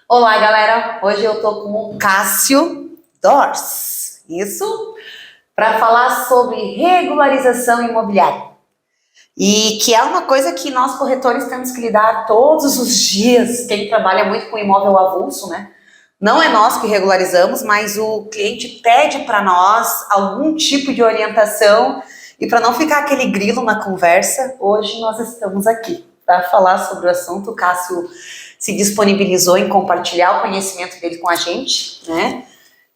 Olá, galera! Hoje eu tô com o Cássio Dors, isso, para falar sobre regularização imobiliária. E que é uma coisa que nós corretores temos que lidar todos os dias. Quem trabalha muito com imóvel avulso, né? Não é nós que regularizamos, mas o cliente pede para nós algum tipo de orientação. E para não ficar aquele grilo na conversa, hoje nós estamos aqui para falar sobre o assunto. O Cássio se disponibilizou em compartilhar o conhecimento dele com a gente, né?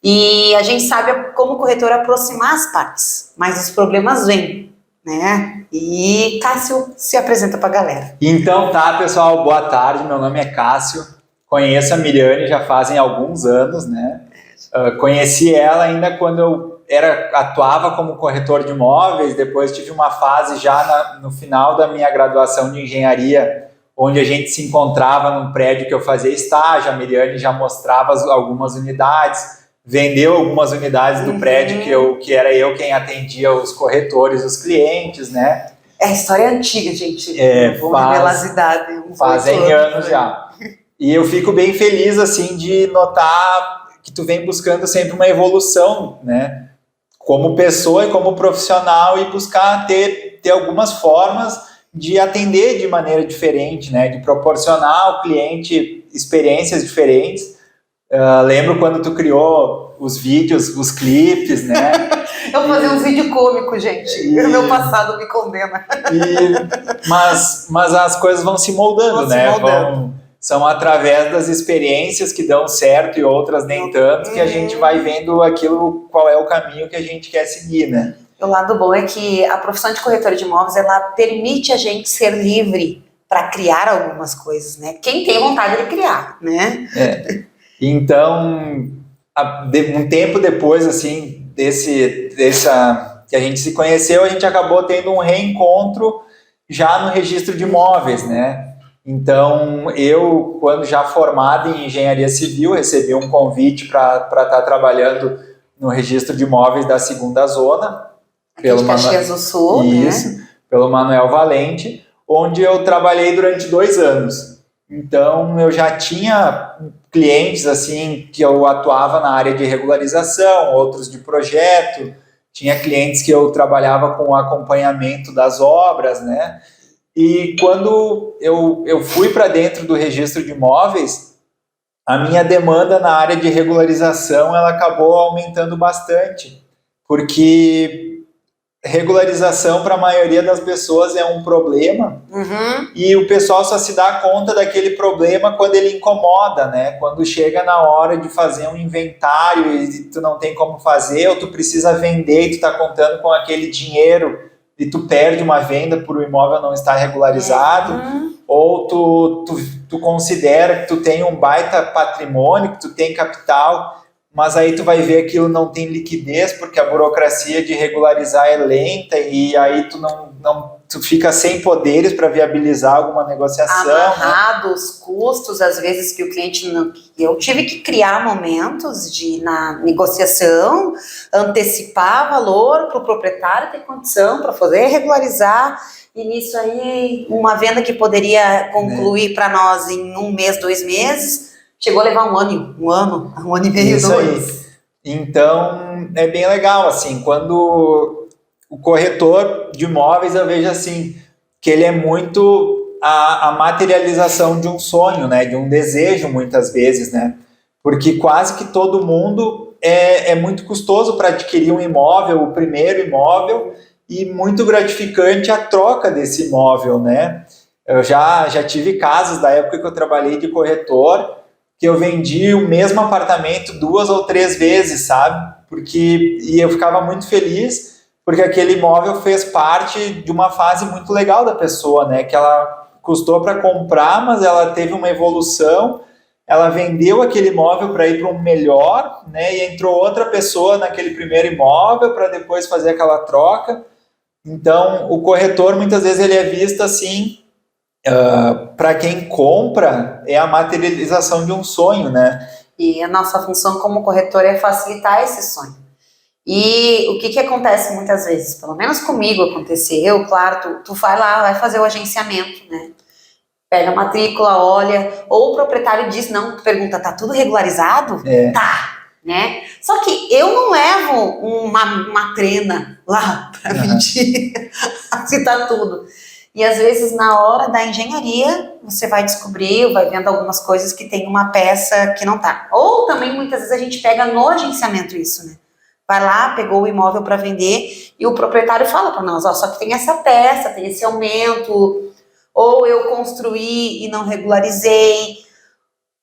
E a gente sabe como corretor aproximar as partes, mas os problemas vêm, né? E Cássio se apresenta para a galera. Então tá, pessoal, boa tarde, meu nome é Cássio, conheço a Miriane já fazem alguns anos, né? Conheci ela ainda quando eu atuava como corretor de imóveis, depois tive uma fase já no final da minha graduação de engenharia, onde a gente se encontrava num prédio que eu fazia estágio, a Miriane já mostrava algumas unidades, vendeu algumas unidades do prédio que era eu quem atendia os corretores, os clientes, né? É a história antiga, gente. Vou revelar as idades. Fazem anos já. E eu fico bem feliz, assim, de notar que tu vem buscando sempre uma evolução, né? Como pessoa e como profissional, e buscar ter algumas formas de atender de maneira diferente, né? De proporcionar ao cliente experiências diferentes. Lembro quando tu criou os vídeos, os clipes, né? Eu fazia uns vídeos cômicos, gente. O meu passado me condena. Mas as coisas vão se moldando, né? São através das experiências que dão certo e outras nem tanto, que a gente vai vendo qual é o caminho que a gente quer seguir, né? O lado bom é que a profissão de corretora de imóveis, ela permite a gente ser livre para criar algumas coisas, né? Quem tem vontade de criar, né? Então, um tempo depois, assim, que a gente se conheceu, a gente acabou tendo um reencontro já no registro de imóveis, né? Então, eu, quando já formado em engenharia civil, recebi um convite para estar trabalhando no registro de imóveis da segunda zona, pelo Caxias do Sul, né? Pelo Manuel Valente, onde eu trabalhei durante 2 anos. Então, eu já tinha clientes, assim, que eu atuava na área de regularização, outros de projeto, tinha clientes que eu trabalhava com o acompanhamento das obras, né? E quando eu fui para dentro do registro de imóveis, a minha demanda na área de regularização, ela acabou aumentando bastante, porque regularização para a maioria das pessoas é um problema, e o pessoal só se dá conta daquele problema quando ele incomoda, né? Quando chega na hora de fazer um inventário e tu não tem como fazer, ou tu precisa vender e tu está contando com aquele dinheiro e tu perde uma venda por o imóvel não estar regularizado, ou tu considera que tu tem um baita patrimônio, que tu tem capital, mas aí tu vai ver que aquilo não tem liquidez, porque a burocracia de regularizar é lenta, e aí tu fica sem poderes para viabilizar alguma negociação. Amarrado, né? Os custos, às vezes, que o cliente não... Eu tive que criar momentos na negociação, antecipar valor para o proprietário ter condição para poder regularizar, e nisso aí, uma venda que poderia concluir para nós em 1 mês, 2 meses, chegou a levar um ano e meio, isso 2. Aí. Então, é bem legal, assim, quando o corretor de imóveis, eu vejo assim, que ele é muito a materialização de um sonho, né, de um desejo, muitas vezes, né, porque quase que todo mundo é muito custoso para adquirir um imóvel, o primeiro imóvel, e muito gratificante a troca desse imóvel, né. Eu já tive casos da época que eu trabalhei de corretor, que eu vendi o mesmo apartamento 2 ou 3 vezes, sabe? E eu ficava muito feliz, porque aquele imóvel fez parte de uma fase muito legal da pessoa, né? Que ela custou para comprar, mas ela teve uma evolução, ela vendeu aquele imóvel para ir para um melhor, né? E entrou outra pessoa naquele primeiro imóvel para depois fazer aquela troca. Então, o corretor, muitas vezes, ele é visto assim... para quem compra, é a materialização de um sonho, né? E a nossa função como corretor é facilitar esse sonho. E o que acontece muitas vezes, pelo menos comigo aconteceu, claro, tu vai lá, vai fazer o agenciamento, né? Pega a matrícula, olha, ou o proprietário diz, não, tu pergunta, tá tudo regularizado? Tá, né? Só que eu não levo uma trena lá para medir se tá tudo. E às vezes na hora da engenharia você vai descobrir, vai vendo algumas coisas que tem uma peça que não tá. Ou também muitas vezes a gente pega no agenciamento isso, né? Vai lá, pegou o imóvel para vender e o proprietário fala para nós, ó, só que tem essa peça, tem esse aumento, ou eu construí e não regularizei.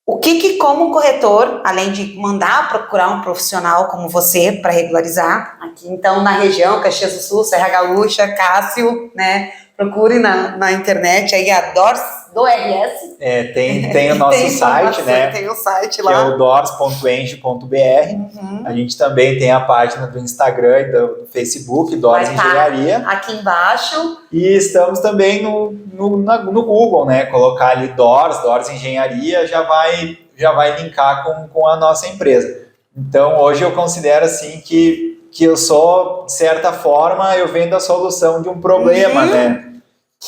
O que como corretor, além de mandar procurar um profissional como você para regularizar, aqui então na região, Caxias do Sul, Serra Gaúcha, Cássio, né? Procure na internet aí a DORS, do RS. Tem o nosso site, né? Tem o site lá. Que é o dors.eng.br. A gente também tem a página do Instagram e do Facebook, Dors Engenharia. Aqui embaixo. E estamos também no Google, né? Colocar ali Dors Engenharia, já vai linkar com a nossa empresa. Então, hoje eu considero assim que eu sou, de certa forma, eu vendo a solução de um problema, né?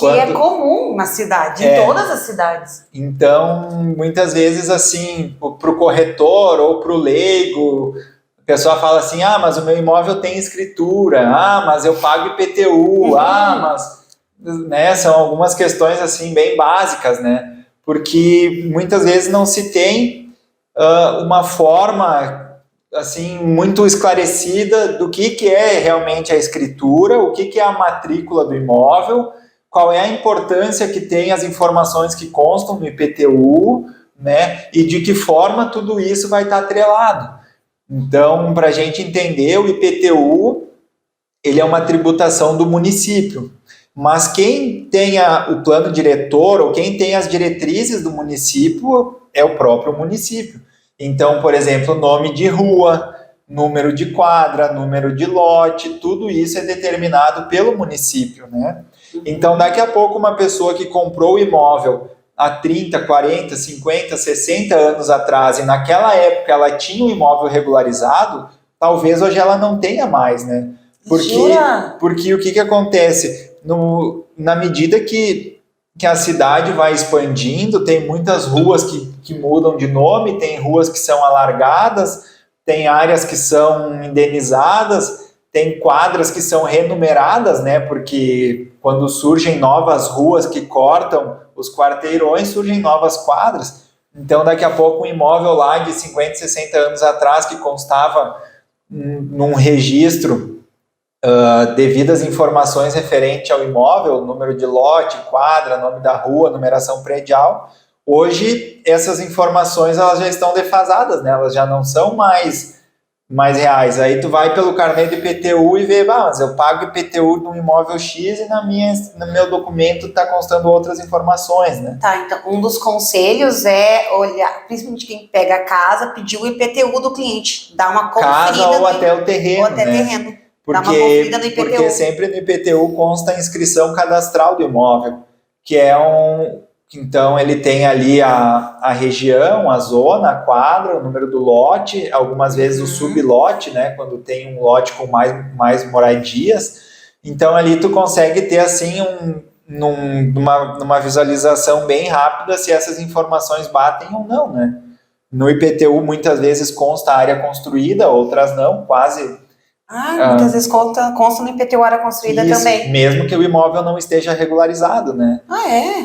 É comum na cidade, em todas as cidades. Então, muitas vezes, assim, para o corretor ou para o leigo, a pessoa fala assim, mas o meu imóvel tem escritura, mas eu pago IPTU, mas... Né, são algumas questões, assim, bem básicas, né? Porque muitas vezes não se tem uma forma... assim, muito esclarecida do que é realmente a escritura, o que é a matrícula do imóvel, qual é a importância que tem as informações que constam no IPTU, né, e de que forma tudo isso vai estar atrelado. Então, para a gente entender, o IPTU, ele é uma tributação do município, mas quem tem o plano diretor, ou quem tem as diretrizes do município, é o próprio município. Então, por exemplo, nome de rua, número de quadra, número de lote, tudo isso é determinado pelo município, né? Então, daqui a pouco, uma pessoa que comprou o imóvel há 30, 40, 50, 60 anos atrás, e naquela época ela tinha um imóvel regularizado, talvez hoje ela não tenha mais, né? Porque o que acontece? Na medida que a cidade vai expandindo, tem muitas ruas que mudam de nome, tem ruas que são alargadas, tem áreas que são indenizadas, tem quadras que são renumeradas, né? Porque quando surgem novas ruas que cortam os quarteirões, surgem novas quadras. Então, daqui a pouco, um imóvel lá de 50, 60 anos atrás, que constava num registro devidas informações referentes ao imóvel, número de lote, quadra, nome da rua, numeração predial. Hoje, essas informações elas já estão defasadas, né? Elas já não são mais reais. Aí tu vai pelo carnê do IPTU e vê, mas eu pago IPTU no imóvel X e no meu documento está constando outras informações, né? Tá, então um dos conselhos é olhar, principalmente quem pega a casa, pedir o IPTU do cliente, dar uma conferida. Casa ou até o terreno, ou até né? terreno. Dá uma conferida no IPTU. Porque sempre no IPTU consta a inscrição cadastral do imóvel, que é então ele tem ali a região, a zona, a quadra, o número do lote, algumas vezes o sublote, né, quando tem um lote com mais moradias. Então ali tu consegue ter assim numa visualização bem rápida se essas informações batem ou não, né? No IPTU muitas vezes consta a área construída, outras não, quase... muitas vezes consta no IPTU área construída isso, também. Mesmo que o imóvel não esteja regularizado, né?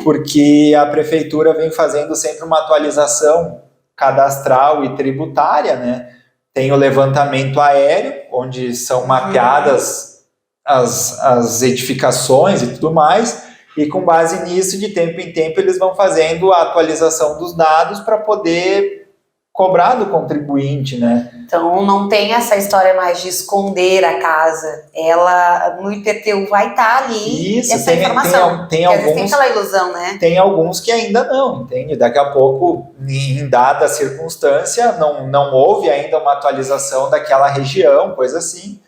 Porque a prefeitura vem fazendo sempre uma atualização cadastral e tributária, né? Tem o levantamento aéreo, onde são mapeadas as edificações e tudo mais, e com base nisso, de tempo em tempo, eles vão fazendo a atualização dos dados para poder cobrar do contribuinte, né? Então não tem essa história mais de esconder a casa. Ela no IPTU vai estar ali essa informação. Tem alguns, tem aquela ilusão, né? Tem alguns que ainda não, entende? Daqui a pouco, em dada circunstância, não houve ainda uma atualização daquela região, coisa assim.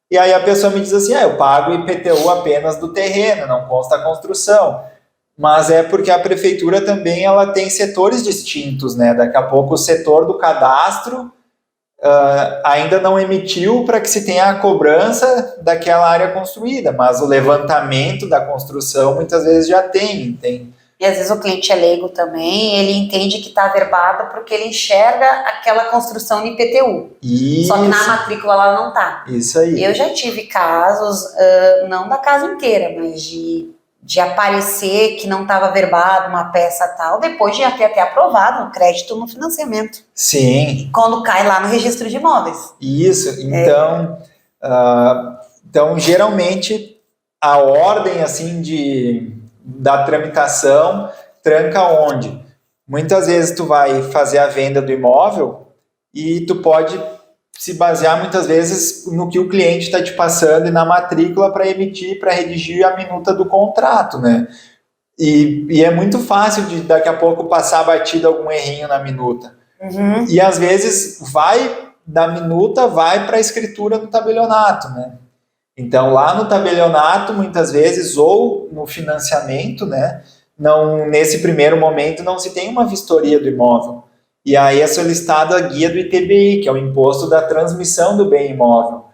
E aí a pessoa me diz assim, eu pago o IPTU apenas do terreno, não consta a construção. Mas é porque a prefeitura também ela tem setores distintos, né? Daqui a pouco o setor do cadastro ainda não emitiu para que se tenha a cobrança daquela área construída, mas o levantamento da construção muitas vezes já tem. E às vezes o cliente é leigo também, ele entende que está averbado porque ele enxerga aquela construção em IPTU. Isso. Só que na matrícula ela não tá. Isso aí. Eu já tive casos, não da casa inteira, mas de aparecer que não estava averbado uma peça tal, depois de ter até aprovado o crédito no financiamento. Sim. Quando cai lá no registro de imóveis. Isso, então, então geralmente a ordem assim da tramitação tranca onde? Muitas vezes tu vai fazer a venda do imóvel e tu pode se basear muitas vezes no que o cliente está te passando e na matrícula para emitir, para redigir a minuta do contrato, né? E é muito fácil de daqui a pouco passar batido algum errinho na minuta. Uhum. E às vezes da minuta vai para a escritura do tabelionato, né? Então lá no tabelionato, muitas vezes, ou no financiamento, né? Não, nesse primeiro momento não se tem uma vistoria do imóvel. E aí é solicitada a guia do ITBI, que é o Imposto da Transmissão do Bem Imóvel.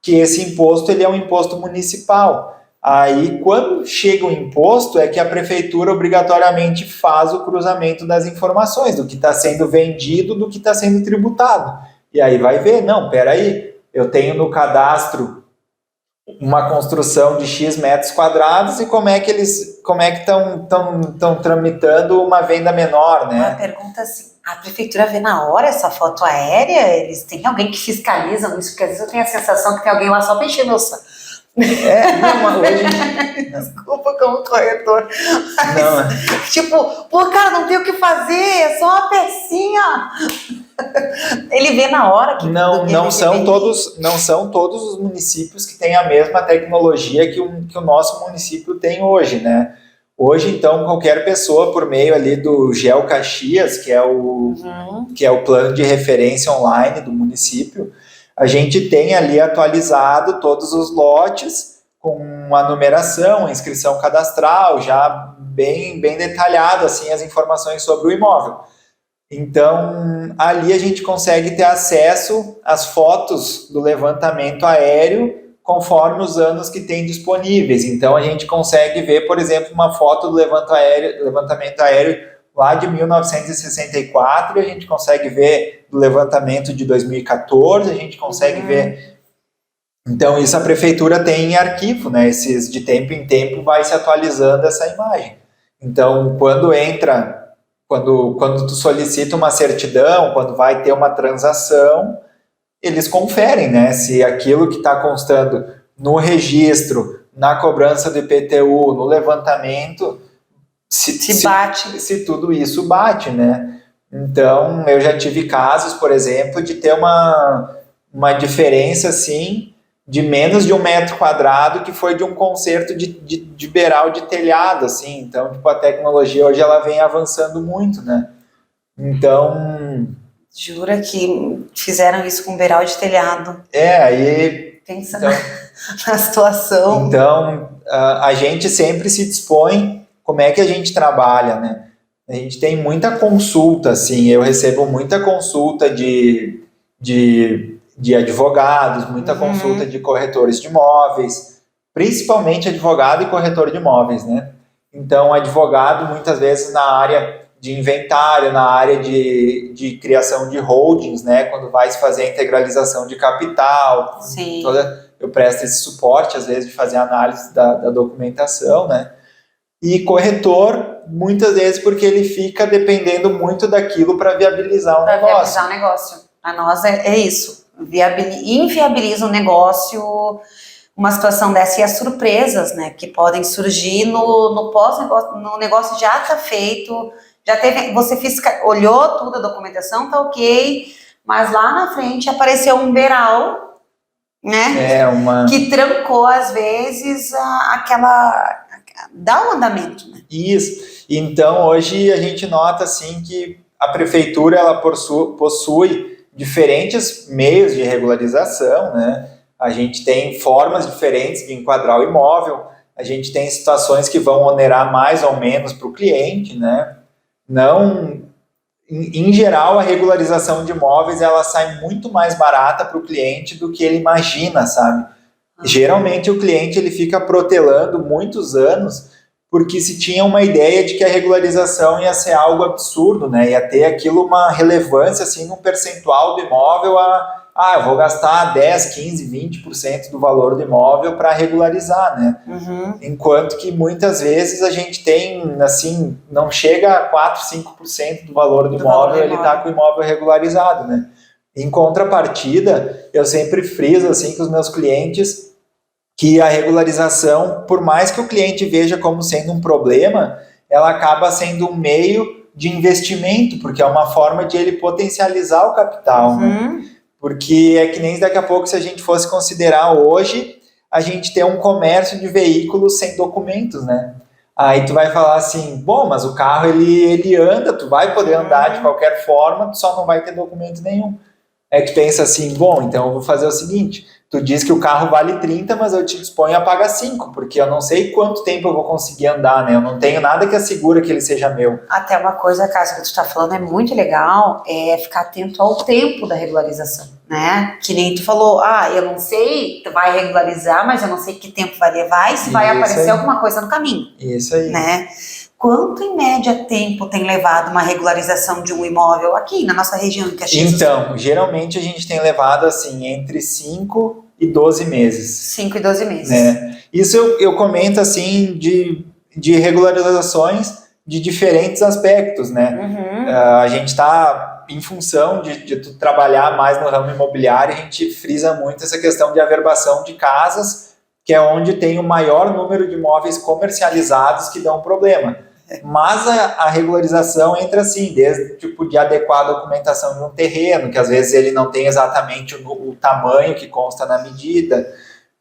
Que esse imposto ele é um imposto municipal. Aí, quando chega o imposto, é que a prefeitura obrigatoriamente faz o cruzamento das informações, do que está sendo vendido, do que está sendo tributado. E aí vai ver, não, peraí, eu tenho no cadastro uma construção de X metros quadrados e como é que estão tramitando uma venda menor, né? Uma pergunta assim, a prefeitura vê na hora essa foto aérea? Eles têm alguém que fiscaliza isso? Porque às vezes eu tenho a sensação que tem alguém lá só para encher meu saco. Hoje... Desculpa como corretor. Mas, não. Tipo, pô, cara, não tem o que fazer, é só uma pecinha. Ele vê na hora que não são todos os municípios que têm a mesma tecnologia que o nosso município tem hoje, né? Hoje, então, qualquer pessoa, por meio ali do GEO Caxias, que é o plano de referência online do município, a gente tem ali atualizado todos os lotes com a numeração, a inscrição cadastral, já bem detalhado assim, as informações sobre o imóvel. Então, ali a gente consegue ter acesso às fotos do levantamento aéreo conforme os anos que tem disponíveis. Então, a gente consegue ver, por exemplo, uma foto do levantamento aéreo lá de 1964, e a gente consegue ver do levantamento de 2014, a gente consegue ver. Então, isso a prefeitura tem em arquivo, né? Esses, de tempo em tempo vai se atualizando essa imagem. Então, quando tu solicita uma certidão, quando vai ter uma transação, eles conferem, né? Se aquilo que está constando no registro, na cobrança do IPTU, no levantamento, se tudo isso bate, né? Então, eu já tive casos, por exemplo, de ter uma diferença, assim, de menos de 1 metro quadrado, que foi de um conserto de beiral de telhado, assim. Então, tipo, a tecnologia hoje ela vem avançando muito, né? Então... Jura que fizeram isso com beiral de telhado? Aí... Pensa na situação. Então, a gente sempre se dispõe. Como é que a gente trabalha, né? A gente tem muita consulta, assim, eu recebo muita consulta de advogados, muita consulta de corretores de imóveis, principalmente advogado e corretor de imóveis, né? Então, advogado, muitas vezes, na área de inventário, na área de criação de holdings, né? Quando vai se fazer a integralização de capital. Sim. Eu presto esse suporte, às vezes, de fazer análise da documentação, né? E corretor, muitas vezes, porque ele fica dependendo muito daquilo para viabilizar o negócio. Para viabilizar o negócio. A nós é isso. Inviabiliza o negócio, uma situação dessa, e as surpresas, né, que podem surgir no pós-negócio, no negócio já está feito, já teve, você olhou tudo, a documentação tá ok, mas lá na frente apareceu um beiral, né, que trancou, às vezes, dá um andamento, né? Isso. Então, hoje a gente nota, assim, que a prefeitura, ela possui diferentes meios de regularização, né? A gente tem formas diferentes de enquadrar o imóvel, a gente tem situações que vão onerar mais ou menos para o cliente, né? Não, em geral, a regularização de imóveis, ela sai muito mais barata para o cliente do que ele imagina, sabe? Geralmente o cliente ele fica protelando muitos anos porque se tinha uma ideia de que a regularização ia ser algo absurdo, né? Ia ter aquilo uma relevância, assim, num percentual do imóvel eu vou gastar 10, 15, 20% do valor do imóvel para regularizar, né? Enquanto que muitas vezes a gente tem, assim, não chega a 4, 5% do valor do imóvel, ele está com o imóvel regularizado, né? Em contrapartida, eu sempre friso, assim, com os meus clientes que a regularização, por mais que o cliente veja como sendo um problema, ela acaba sendo um meio de investimento, porque é uma forma de ele potencializar o capital, né? Porque é que nem daqui a pouco, se a gente fosse considerar hoje, a gente tem um comércio de veículos sem documentos, né? Aí tu vai falar assim, bom, mas o carro ele anda, tu vai poder andar de qualquer forma, tu só não vai ter documento nenhum. Aí tu pensa assim, bom, então eu vou fazer o seguinte, tu diz que o carro vale 30, mas eu te disponho a pagar 5, porque eu não sei quanto tempo eu vou conseguir andar, né? Eu não tenho nada que assegura que ele seja meu. Até uma coisa, Cássio, que tu está falando é muito legal, é ficar atento ao tempo da regularização, né? Que nem tu falou, eu não sei, tu vai regularizar, mas eu não sei que tempo vai levar e se vai aparecer alguma coisa no caminho. Isso aí. Né? Quanto, em média, tempo tem levado uma regularização de um imóvel aqui na nossa região de Caxias? Então, geralmente a gente tem levado, assim, entre 5 e 12 meses. 5 e 12 meses. Né? Isso eu comento, assim, de regularizações de diferentes aspectos, né? A gente está, em função de trabalhar mais no ramo imobiliário, a gente frisa muito essa questão de averbação de casas, que é onde tem o maior número de imóveis comercializados que dão problema. Mas a regularização entra assim, desde tipo de adequar a documentação de um terreno, que às vezes ele não tem exatamente o tamanho que consta na medida,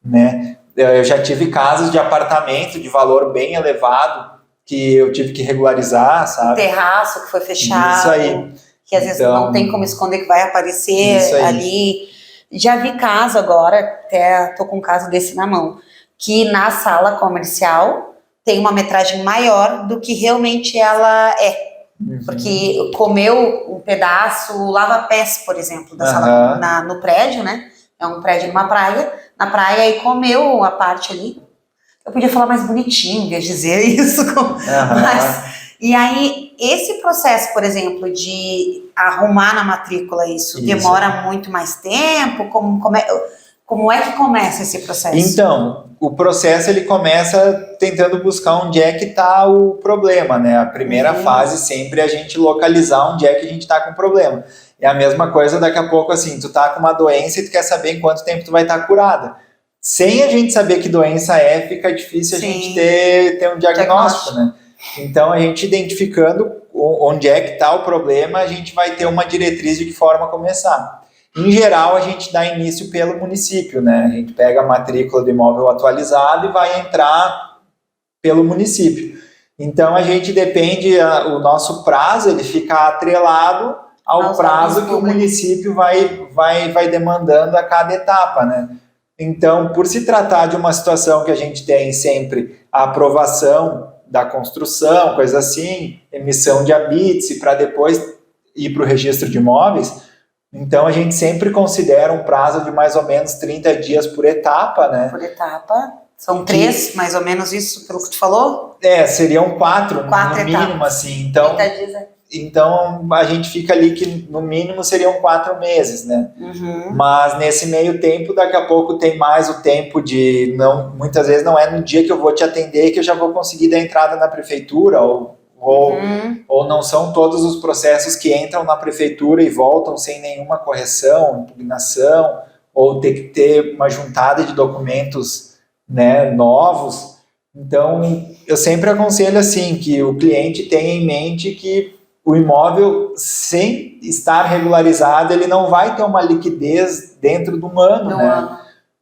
né? Eu já tive casos de apartamento de valor bem elevado que eu tive que regularizar, sabe? Um terraço que foi fechado. Isso aí. Que às vezes não tem como esconder que vai aparecer ali. Já vi caso agora, até tô com um caso desse na mão, que na sala comercial tem uma metragem maior do que realmente ela é. Porque comeu um pedaço, lava-pés, por exemplo, da sala no prédio, né? É um prédio numa praia, na praia, e comeu a parte ali. Eu podia falar mais bonitinho, quer dizer isso. E aí, esse processo, por exemplo, de arrumar na matrícula isso demora muito mais tempo? Como é que começa esse processo? Então, o processo ele começa tentando buscar onde é que está o problema, né? A primeira fase sempre é a gente localizar onde é que a gente está com o problema. É a mesma coisa daqui a pouco, assim, tu tá com uma doença e tu quer saber em quanto tempo tu vai estar curada. Sem a gente saber que doença é, fica difícil a gente ter um diagnóstico, né? Então, a gente identificando onde é que está o problema, a gente vai ter uma diretriz de que forma começar. Em geral, a gente dá início pelo município, né? A gente pega a matrícula do imóvel atualizado e vai entrar pelo município. Então, a gente depende, o nosso prazo, ele fica atrelado ao prazo que o município vai demandando a cada etapa, né? Então, por se tratar de uma situação que a gente tem sempre a aprovação da construção, coisa assim, emissão de habite para depois ir para o registro de imóveis, então a gente sempre considera um prazo de mais ou menos 30 dias por etapa, né? Por etapa. São 3, mais ou menos isso, pelo que tu falou? Seriam 4 no mínimo, assim. Então, 30 dias, então a gente fica ali que no mínimo seriam 4 meses, né? Mas nesse meio tempo, daqui a pouco tem mais o tempo de, muitas vezes não é no dia que eu vou te atender que eu já vou conseguir dar entrada na prefeitura, ou não são todos os processos que entram na prefeitura e voltam sem nenhuma correção, impugnação, ou ter que ter uma juntada de documentos, né, novos. Então, eu sempre aconselho assim, que o cliente tenha em mente que o imóvel, sem estar regularizado, ele não vai ter uma liquidez dentro do ano, né?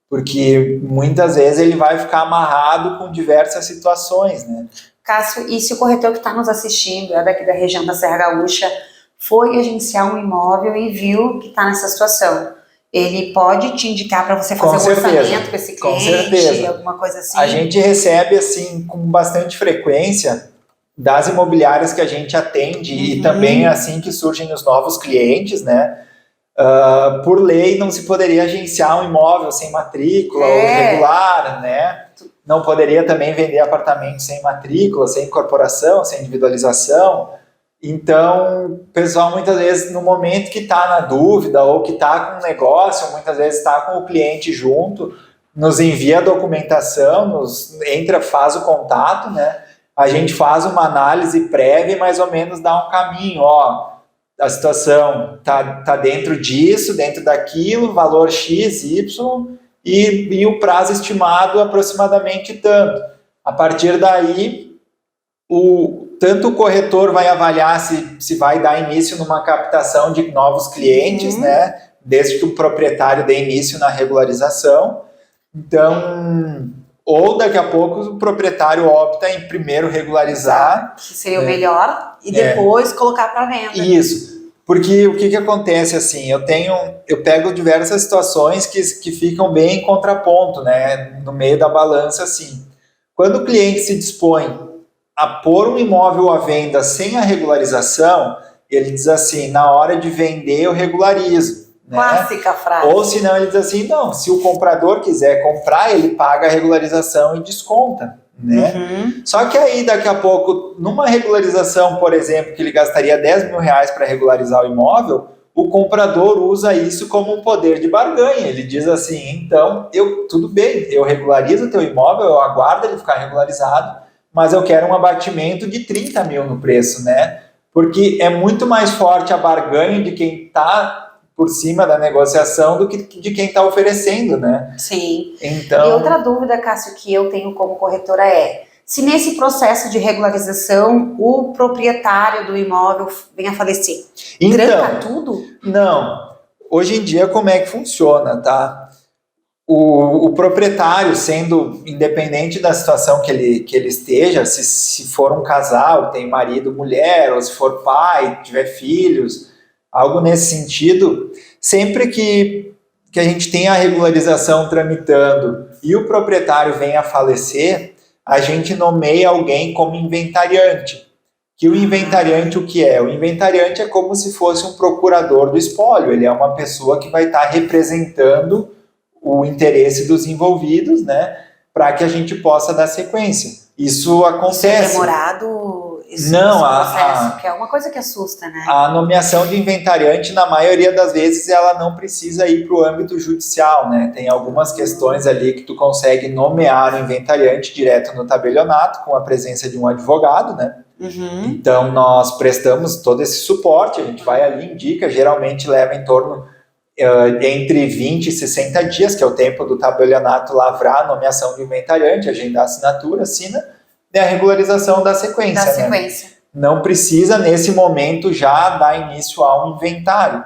Porque muitas vezes ele vai ficar amarrado com diversas situações, né? Cássio, e se o corretor que está nos assistindo é daqui da região da Serra Gaúcha, foi agenciar um imóvel e viu que está nessa situação, ele pode te indicar para você fazer um orçamento com esse cliente, alguma coisa assim? A gente recebe, assim, com bastante frequência das imobiliárias que a gente atende e também assim que surgem os novos clientes, né? Por lei não se poderia agenciar um imóvel sem matrícula ou irregular, né? não poderia também vender apartamento sem matrícula, sem incorporação, sem individualização. Então, o pessoal muitas vezes, no momento que está na dúvida ou que está com um negócio, muitas vezes está com o cliente junto, nos envia a documentação, faz o contato, né? A gente faz uma análise prévia e mais ou menos dá um caminho, ó, a situação tá dentro disso, dentro daquilo, valor X, Y, e o prazo estimado aproximadamente tanto. A partir daí, tanto o corretor vai avaliar se vai dar início numa captação de novos clientes, né? Desde que o proprietário dê início na regularização. Então, ou daqui a pouco o proprietário opta em primeiro regularizar. Que seria o melhor, e depois colocar para venda. Isso. Porque o que acontece assim, eu pego diversas situações que ficam bem em contraponto, né? No meio da balança, assim. Quando o cliente se dispõe a pôr um imóvel à venda sem a regularização, ele diz assim, na hora de vender eu regularizo. Né? Clássica frase. Ou senão ele diz assim, não, se o comprador quiser comprar, ele paga a regularização e desconta. Né? Só que aí, daqui a pouco, numa regularização, por exemplo, que ele gastaria 10 mil reais para regularizar o imóvel, o comprador usa isso como um poder de barganha. Ele diz assim, então, tudo bem, eu regularizo o teu imóvel, eu aguardo ele ficar regularizado, mas eu quero um abatimento de 30 mil no preço, né? Porque é muito mais forte a barganha de quem está por cima da negociação do que de quem está oferecendo, né? Sim. Então... E outra dúvida, Cássio, que eu tenho como corretora é, se nesse processo de regularização o proprietário do imóvel venha a falecer, tranca tudo? Não. Hoje em dia, como é que funciona, tá? O proprietário, sendo independente da situação que ele esteja, se for um casal, tem marido, mulher, ou se for pai, tiver filhos, algo nesse sentido, sempre que a gente tem a regularização tramitando e o proprietário vem a falecer, a gente nomeia alguém como inventariante. Que o inventariante, o que é? O inventariante é como se fosse um procurador do espólio, ele é uma pessoa que vai estar representando o interesse dos envolvidos, né, para que a gente possa dar sequência. Isso acontece. Isso é demorado? Não, processo, que é uma coisa que assusta, né? A nomeação de inventariante, na maioria das vezes, ela não precisa ir para o âmbito judicial, né? Tem algumas questões ali que tu consegue nomear o inventariante direto no tabelionato, com a presença de um advogado, né? Então, nós prestamos todo esse suporte, a gente vai ali, indica, geralmente leva em torno entre 20 e 60 dias, que é o tempo do tabelionato lavrar a nomeação do inventariante, agendar a assinatura, assina, e a regularização da sequência. Né? Não precisa, nesse momento, já dar início a um inventário,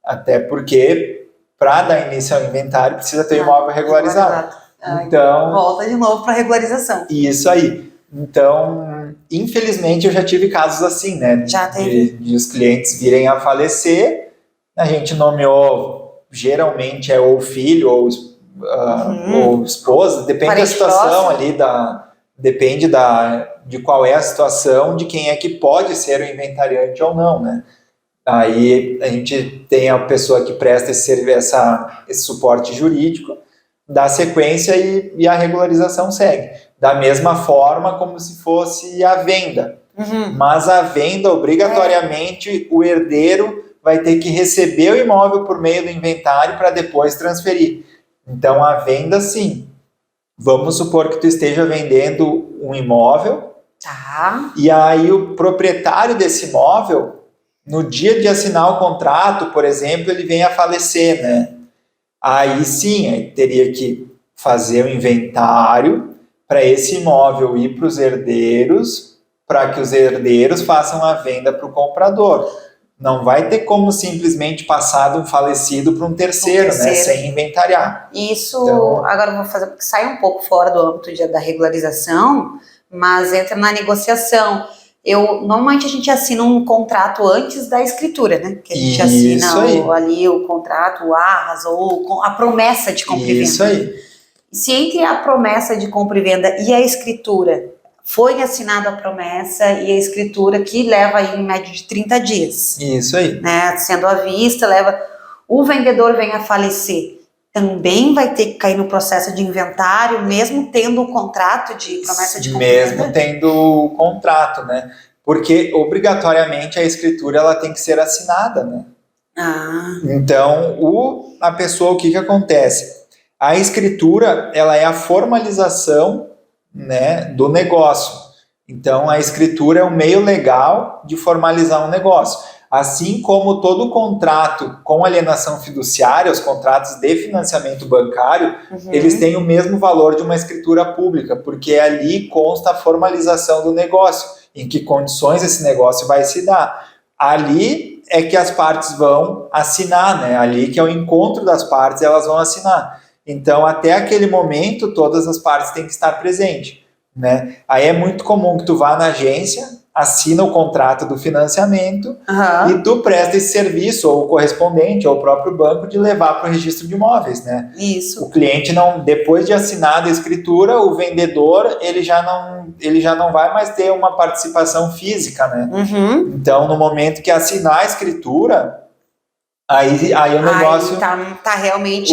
até porque, para dar início ao inventário, precisa ter o imóvel regularizado. Então, volta de novo para a regularização. Isso aí. Então, infelizmente, eu já tive casos assim, né? Já teve. De os clientes virem a falecer, a gente nomeou, geralmente é ou filho ou esposa, depende da situação ali, depende de qual é a situação, de quem é que pode ser o inventariante ou não, né? Aí a gente tem a pessoa que presta esse suporte jurídico, dá sequência e a regularização segue. Da mesma forma como se fosse a venda. Mas a venda, obrigatoriamente, o herdeiro vai ter que receber o imóvel por meio do inventário para depois transferir. Então, a venda, sim. Vamos supor que tu esteja vendendo um imóvel. Tá. E aí o proprietário desse imóvel, no dia de assinar o contrato, por exemplo, ele vem a falecer, né? Aí sim, aí teria que fazer o inventário para esse imóvel ir para os herdeiros, para que os herdeiros façam a venda para o comprador. Não vai ter como simplesmente passar de um falecido para um terceiro, né? Sem inventariar. Isso, então, agora eu vou fazer, porque sai um pouco fora do âmbito da regularização, mas entra na negociação. Normalmente a gente assina um contrato antes da escritura, né? Que a gente assina ali o contrato, o arras, ou a promessa de compra e venda. Isso aí. Se entre a promessa de compra e venda e a escritura foi assinada a promessa e a escritura, que leva aí em média de 30 dias. Isso aí. Né? Sendo à vista, o vendedor vem a falecer. também vai ter que cair no processo de inventário, mesmo tendo o contrato de promessa de compra? Mesmo tendo o contrato, né? Porque obrigatoriamente a escritura ela tem que ser assinada, né? Então, a pessoa, o que acontece? A escritura, ela é a formalização, né, do negócio. Então, a escritura é um meio legal de formalizar um negócio. Assim como todo contrato com alienação fiduciária, os contratos de financiamento bancário, eles têm o mesmo valor de uma escritura pública, porque ali consta a formalização do negócio, em que condições esse negócio vai se dar. Ali é que as partes vão assinar, né? Ali que é o encontro das partes, elas vão assinar. Então, até aquele momento, todas as partes têm que estar presentes, né? Aí é muito comum que tu vá na agência, assina o contrato do financiamento e tu presta esse serviço, ou o correspondente, ou o próprio banco, de levar para o registro de imóveis, né? Isso. O cliente não, depois de assinada a escritura, o vendedor, ele já não vai mais ter uma participação física, né? Então, no momento que assinar a escritura, aí o negócio... tá realmente...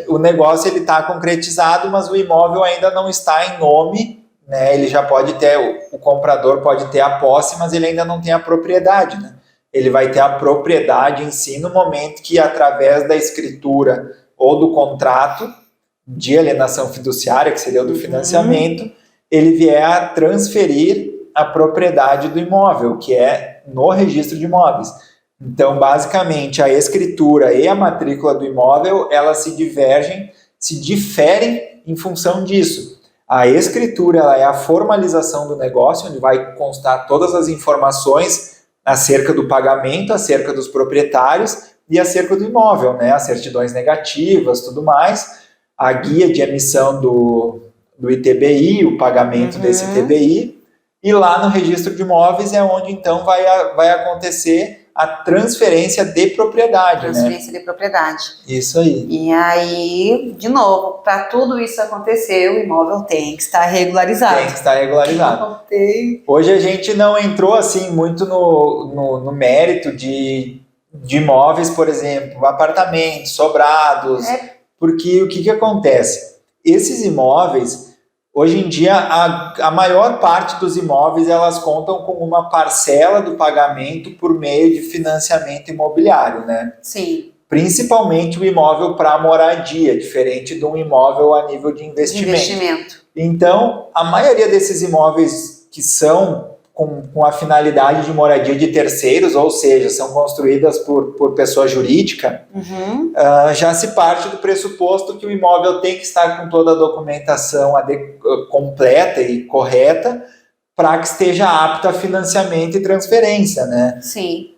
O negócio, ele tá concretizado, mas o imóvel ainda não está em nome, né? Ele já pode ter, o comprador pode ter a posse, mas ele ainda não tem a propriedade, né? Ele vai ter a propriedade em si no momento que, através da escritura ou do contrato de alienação fiduciária, que seria o do financiamento, ele vier a transferir a propriedade do imóvel, que é no registro de imóveis. Então, basicamente, a escritura e a matrícula do imóvel, elas se diferem em função disso. A escritura, ela é a formalização do negócio, onde vai constar todas as informações acerca do pagamento, acerca dos proprietários e acerca do imóvel, né? As certidões negativas, tudo mais, a guia de emissão do ITBI, o pagamento desse ITBI, e lá no registro de imóveis é onde, então, vai acontecer a transferência de propriedade. Transferência de propriedade. Isso aí. E aí, de novo, para tudo isso acontecer, o imóvel tem que estar regularizado. Tem que estar regularizado. Hoje a gente não entrou assim muito no mérito de imóveis, por exemplo, apartamentos, sobrados, porque o que acontece? Esses imóveis... Hoje em dia, a maior parte dos imóveis, elas contam com uma parcela do pagamento por meio de financiamento imobiliário, né? Sim. Principalmente o imóvel para moradia, diferente de um imóvel a nível de investimento. Então, a maioria desses imóveis que são com a finalidade de moradia de terceiros, ou seja, são construídas por pessoa jurídica, já se parte do pressuposto que o imóvel tem que estar com toda a documentação completa e correta para que esteja apto a financiamento e transferência, né? Sim.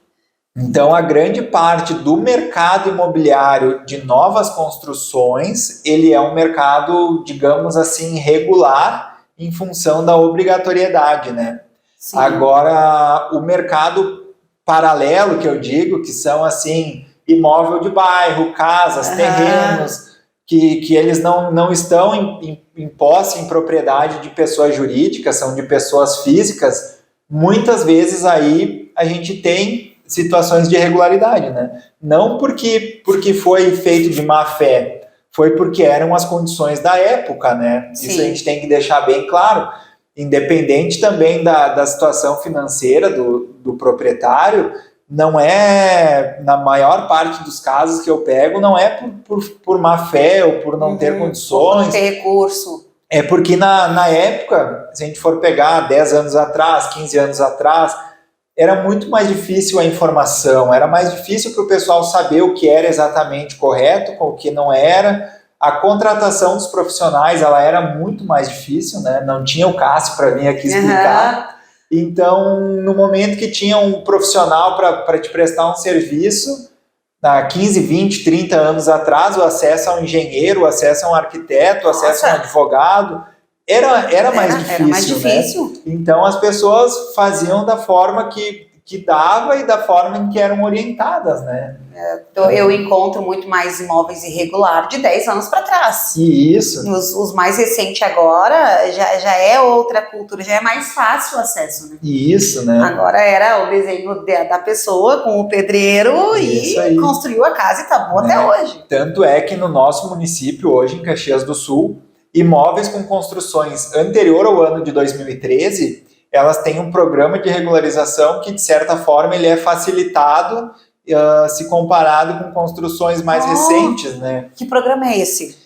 Então, a grande parte do mercado imobiliário de novas construções, ele é um mercado, digamos assim, regular em função da obrigatoriedade, né? Sim. Agora, o mercado paralelo, que eu digo, que são, assim, imóvel de bairro, casas, terrenos, que eles não estão em posse, em propriedade de pessoas jurídicas, são de pessoas físicas, muitas vezes aí a gente tem situações de irregularidade, né? Não porque foi feito de má fé, foi porque eram as condições da época, né? Sim. Isso a gente tem que deixar bem claro. Independente também da situação financeira do proprietário, não é, na maior parte dos casos que eu pego, não é por má fé ou por não ter condições. Por não ter recurso. É porque na época, se a gente for pegar 10 anos atrás, 15 anos atrás, era muito mais difícil a informação, era mais difícil para o pessoal saber o que era exatamente correto, o que não era. A contratação dos profissionais, ela era muito mais difícil, né? Não tinha o Cássio para vir aqui explicar. Então, no momento que tinha um profissional para te prestar um serviço, há 15, 20, 30 anos atrás, o acesso a um engenheiro, o acesso a um arquiteto, o acesso a um advogado, era mais difícil, era mais difícil. Né? Então, as pessoas faziam da forma que que dava e da forma em que eram orientadas, né? Eu encontro muito mais imóveis irregulares de 10 anos para trás. E isso. Os mais recentes agora já é outra cultura, já é mais fácil o acesso, né? Isso, né? Agora era o desenho da pessoa com o pedreiro e construiu a casa e tá bom até hoje. Tanto é que no nosso município, hoje em Caxias do Sul, imóveis com construções anterior ao ano de 2013, elas têm um programa de regularização que, de certa forma, ele é facilitado se comparado com construções mais recentes, né? Que programa é esse?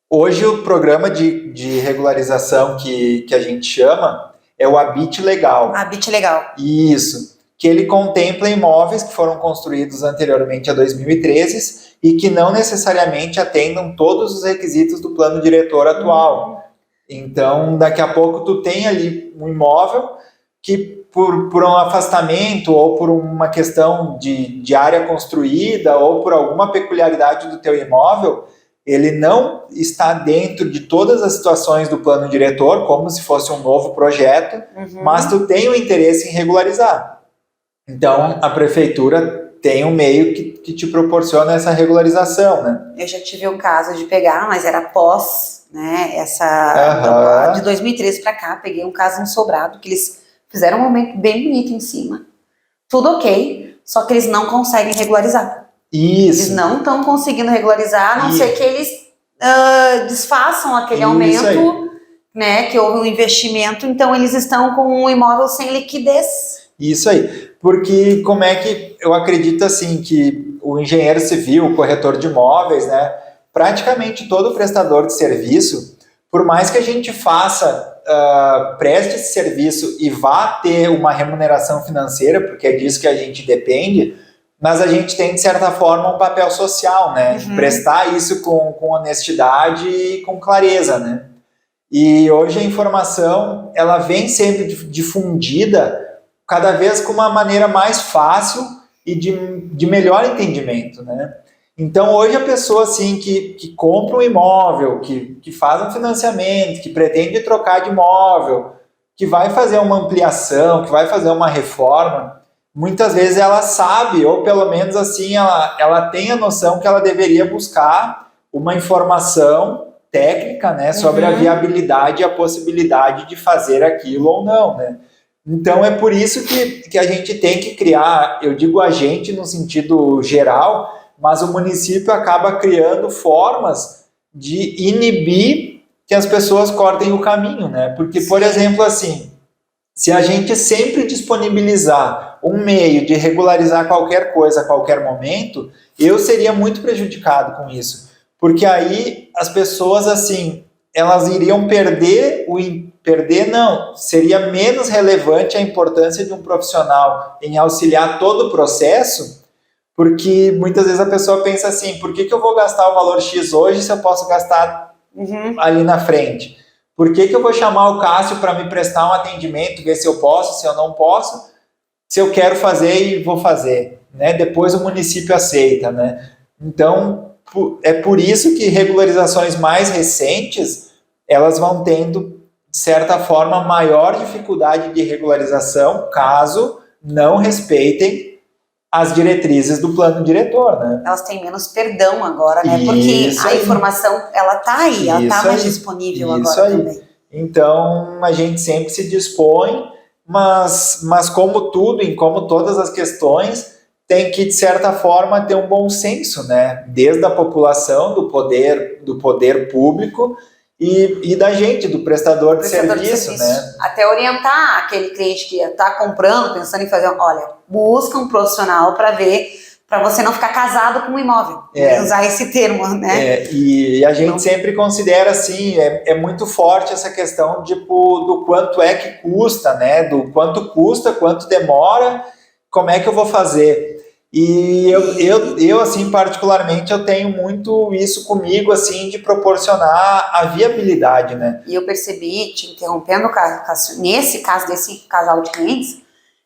Hoje o programa de regularização que a gente chama é o Habite Legal. Habite Legal. Isso. Que ele contempla imóveis que foram construídos anteriormente a 2013 e que não necessariamente atendam todos os requisitos do plano diretor atual. Então, daqui a pouco tu tem ali um imóvel que por um afastamento ou por uma questão de área construída ou por alguma peculiaridade do teu imóvel, ele não está dentro de todas as situações do plano diretor, como se fosse um novo projeto, mas tu tem o interesse em regularizar. Então, a prefeitura tem um meio que te proporciona essa regularização, né? Eu já tive o caso de pegar, mas era pós, né, de 2013 para cá, peguei um caso, um sobrado, que eles fizeram um momento bem bonito em cima. Tudo ok, só que eles não conseguem regularizar. Isso. Eles não estão conseguindo regularizar, a não ser que eles desfaçam aquele aumento, né, que houve um investimento, então eles estão com um imóvel sem liquidez. Isso aí, porque como é que eu acredito assim que o engenheiro civil, o corretor de imóveis, né, praticamente todo prestador de serviço, por mais que a gente faça, preste esse serviço e vá ter uma remuneração financeira, porque é disso que a gente depende, mas a gente tem, de certa forma, um papel social, né? Prestar isso com honestidade e com clareza, né? E hoje a informação, ela vem sendo difundida cada vez com uma maneira mais fácil e de melhor entendimento, né? Então, hoje a pessoa assim, que compra um imóvel, que faz um financiamento, que pretende trocar de imóvel, que vai fazer uma ampliação, que vai fazer uma reforma, muitas vezes ela sabe, ou pelo menos assim, ela tem a noção que ela deveria buscar uma informação técnica, né, sobre a viabilidade e a possibilidade de fazer aquilo ou não, né? Então, é por isso que a gente tem que criar, eu digo a gente no sentido geral, mas o município acaba criando formas de inibir que as pessoas cortem o caminho, né? Porque, por exemplo, assim, se a gente sempre disponibilizar um meio de regularizar qualquer coisa a qualquer momento, eu seria muito prejudicado com isso. Porque aí as pessoas, assim, elas iriam seria menos relevante a importância de um profissional em auxiliar todo o processo, porque muitas vezes a pessoa pensa assim, por que eu vou gastar o valor X hoje se eu posso gastar ali na frente? Por que eu vou chamar o Cássio para me prestar um atendimento, ver se eu posso, se eu não posso, se eu quero fazer e vou fazer, né? Depois o município aceita, né? Então, é por isso que regularizações mais recentes, elas vão tendo, de certa forma, maior dificuldade de regularização, caso não respeitem as diretrizes do plano diretor, né? Elas têm menos perdão agora, né? Porque a informação, ela tá aí, ela tá mais disponível agora também. Então, a gente sempre se dispõe, mas como tudo, em como todas as questões, tem que, de certa forma, ter um bom senso, né? Desde a população, do poder público e da gente, do prestador de serviço, né? Até orientar aquele cliente que está comprando, pensando em fazer, olha, busca um profissional para ver, para você não ficar casado com um imóvel, usar esse termo, né? E a gente sempre considera assim, é muito forte essa questão do quanto é que custa, né? Do quanto custa, quanto demora, como é que eu vou fazer. E eu assim, particularmente, eu tenho muito isso comigo, assim, de proporcionar a viabilidade, né? E eu percebi, te interrompendo, nesse caso desse casal de clientes,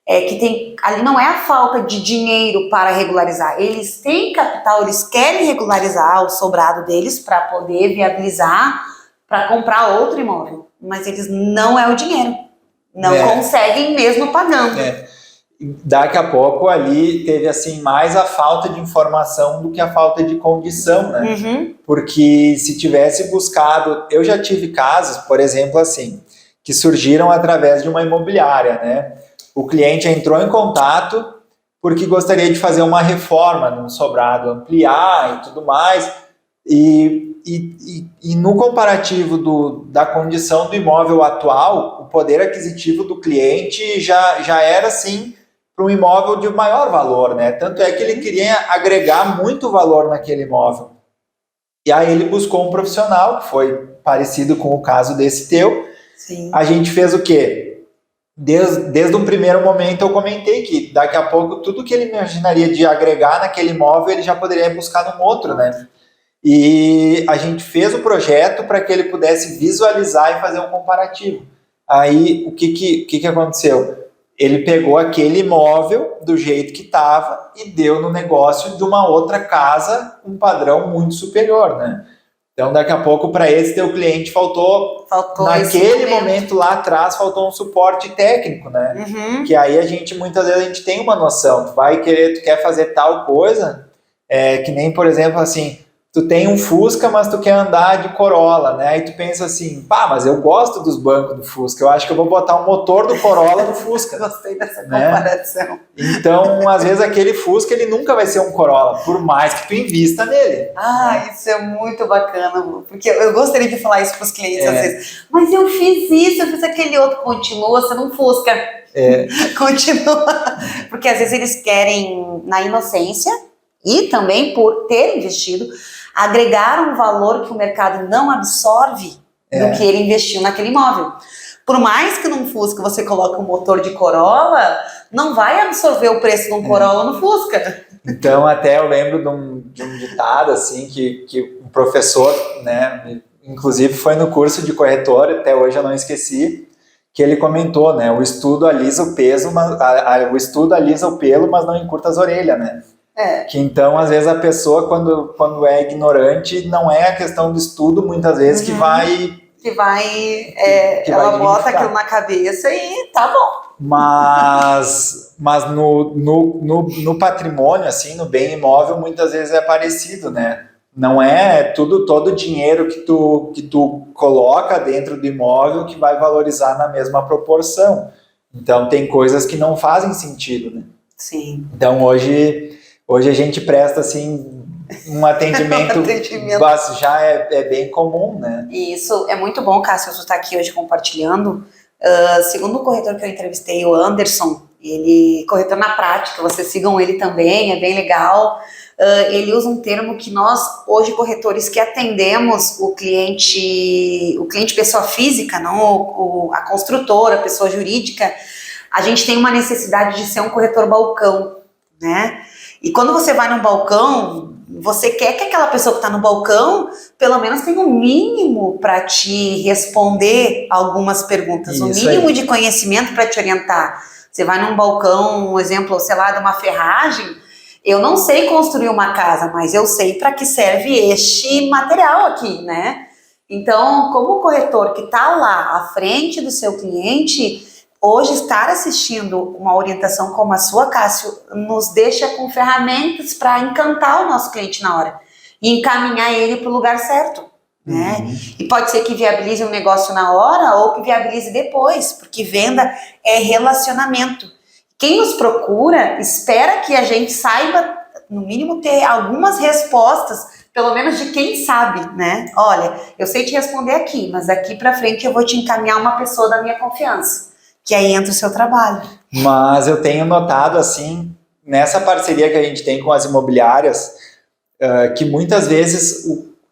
que ali não é a falta de dinheiro para regularizar. Eles têm capital, eles querem regularizar o sobrado deles para poder viabilizar, para comprar outro imóvel. Mas eles não é o dinheiro. Não conseguem mesmo pagando. daqui a pouco ali teve assim mais a falta de informação do que a falta de condição, né? Porque se tivesse buscado, eu já tive casos, por exemplo, assim, que surgiram através de uma imobiliária, né? O cliente entrou em contato porque gostaria de fazer uma reforma num sobrado, ampliar e tudo mais, e no comparativo da condição do imóvel atual, o poder aquisitivo do cliente já era assim para um imóvel de maior valor, né? Tanto é que ele queria agregar muito valor naquele imóvel. E aí ele buscou um profissional, que foi parecido com o caso desse teu. Sim. A gente fez o quê? Desde um primeiro momento eu comentei que daqui a pouco tudo que ele imaginaria de agregar naquele imóvel ele já poderia buscar num outro, né? E a gente fez o projeto para que ele pudesse visualizar e fazer um comparativo. Aí o que aconteceu? Ele pegou aquele imóvel do jeito que estava e deu no negócio de uma outra casa com um padrão muito superior, né? Então, daqui a pouco, para esse teu cliente, faltou naquele momento lá atrás, faltou um suporte técnico, né? Que aí muitas vezes a gente tem uma noção, tu quer fazer tal coisa, que nem, por exemplo, assim, tu tem um Fusca, mas tu quer andar de Corolla, né? Aí tu pensa assim, mas eu gosto dos bancos do Fusca, eu acho que eu vou botar o motor do Corolla no Fusca. Gostei dessa comparação. Então, às vezes, aquele Fusca, ele nunca vai ser um Corolla, por mais que tu invista nele. Isso é muito bacana, porque eu gostaria de falar isso para os clientes às vezes. Mas eu fiz isso, eu fiz aquele outro, continua sendo um Fusca. Continua. Porque às vezes eles querem, na inocência, e também por ter investido, agregar um valor que o mercado não absorve do que ele investiu naquele imóvel. Por mais que num Fusca você coloque um motor de Corolla, não vai absorver o preço de um Corolla no Fusca. Então, até eu lembro de um ditado, assim, que um professor, né, inclusive foi no curso de corretor, até hoje eu não esqueci, que ele comentou, né, o estudo alisa o pelo, mas não encurta as orelhas, né? Que então, às vezes, a pessoa, quando é ignorante, não é a questão do estudo, muitas vezes, que vai ela bota aquilo na cabeça e tá bom. Mas no patrimônio, assim, no bem imóvel, muitas vezes é parecido, né? Não é todo o dinheiro que tu coloca dentro do imóvel que vai valorizar na mesma proporção. Então, tem coisas que não fazem sentido, né? Sim. Então, hoje a gente presta, assim, um atendimento já é bem comum, né? E isso é muito bom, Cássio, você está aqui hoje compartilhando. Segundo o corretor que eu entrevistei, o Anderson, ele corretor na prática, vocês sigam ele também, é bem legal. Ele usa um termo que nós, hoje, corretores que atendemos o cliente pessoa física, não a construtora, a pessoa jurídica, a gente tem uma necessidade de ser um corretor balcão, né? E quando você vai num balcão, você quer que aquela pessoa que está no balcão, pelo menos tenha um mínimo para te responder algumas perguntas, um mínimo de conhecimento para te orientar. Você vai num balcão, um exemplo, sei lá, de uma ferragem, eu não sei construir uma casa, mas eu sei para que serve este material aqui, né? Então, como corretor que está lá à frente do seu cliente, hoje, estar assistindo uma orientação como a sua, Cássio, nos deixa com ferramentas para encantar o nosso cliente na hora e encaminhar ele para o lugar certo, né? E pode ser que viabilize um negócio na hora ou que viabilize depois, porque venda é relacionamento. Quem nos procura espera que a gente saiba, no mínimo, ter algumas respostas, pelo menos de quem sabe, né? Olha, eu sei te responder aqui, mas daqui para frente eu vou te encaminhar uma pessoa da minha confiança. Que aí entra o seu trabalho. Mas eu tenho notado, assim, nessa parceria que a gente tem com as imobiliárias, que muitas vezes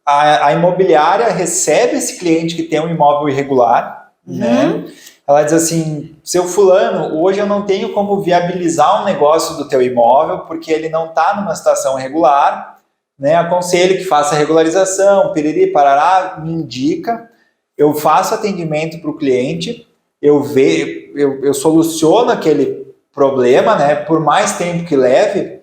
a imobiliária recebe esse cliente que tem um imóvel irregular, né? Ela diz assim, seu fulano, hoje eu não tenho como viabilizar um negócio do teu imóvel porque ele não está numa situação regular, né? Aconselho que faça regularização, piriri, parará, me indica, eu faço atendimento para o cliente, eu soluciono aquele problema, né? Por mais tempo que leve,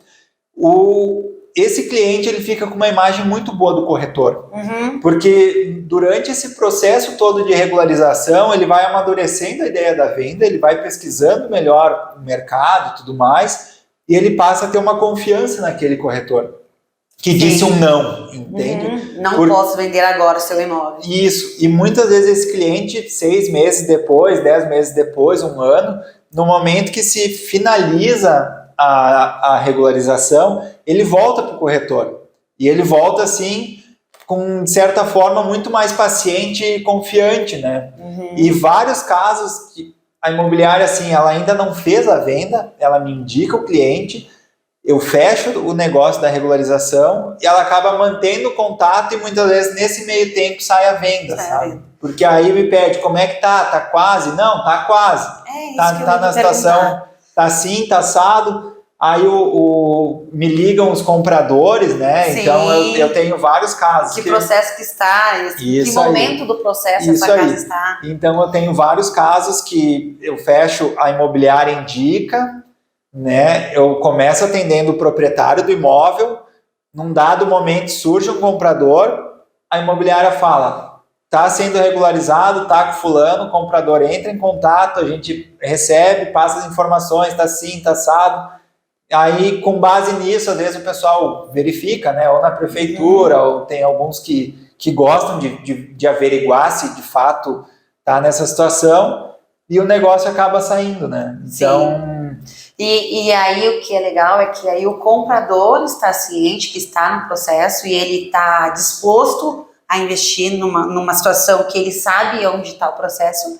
esse cliente ele fica com uma imagem muito boa do corretor. Uhum. Porque durante esse processo todo de regularização, ele vai amadurecendo a ideia da venda, ele vai pesquisando melhor o mercado e tudo mais, e ele passa a ter uma confiança naquele corretor, que disse um não, entende? Uhum. Não posso vender agora o seu imóvel. Isso, e muitas vezes esse cliente, 6 meses depois, 10 meses depois, 1 ano, no momento que se finaliza a regularização, ele volta para o corretor. E ele volta assim, com, de certa forma, muito mais paciente e confiante, né? Uhum. E vários casos que a imobiliária, assim, ela ainda não fez a venda, ela me indica o cliente, eu fecho o negócio da regularização e ela acaba mantendo o contato e muitas vezes nesse meio tempo sai a venda, sabe? Porque aí me pede, como é que tá? Tá quase? Não, tá quase. Tá na situação, tá assim, tá assado. Aí me ligam os compradores, né? Sim. Então eu tenho vários casos. Que processo que está, que momento do processo essa casa está. Então eu tenho vários casos que eu fecho, a imobiliária indica, né? Eu começo atendendo o proprietário do imóvel, num dado momento surge um comprador, a imobiliária fala, está sendo regularizado, está com fulano, o comprador entra em contato, a gente recebe, passa as informações, está assim, está assado. Aí, com base nisso, às vezes o pessoal verifica, né? Ou na prefeitura, ou tem alguns que gostam de averiguar se de fato está nessa situação, e o negócio acaba saindo, né? Então... E aí o que é legal é que aí o comprador está ciente que está no processo e ele está disposto a investir numa situação que ele sabe onde está o processo,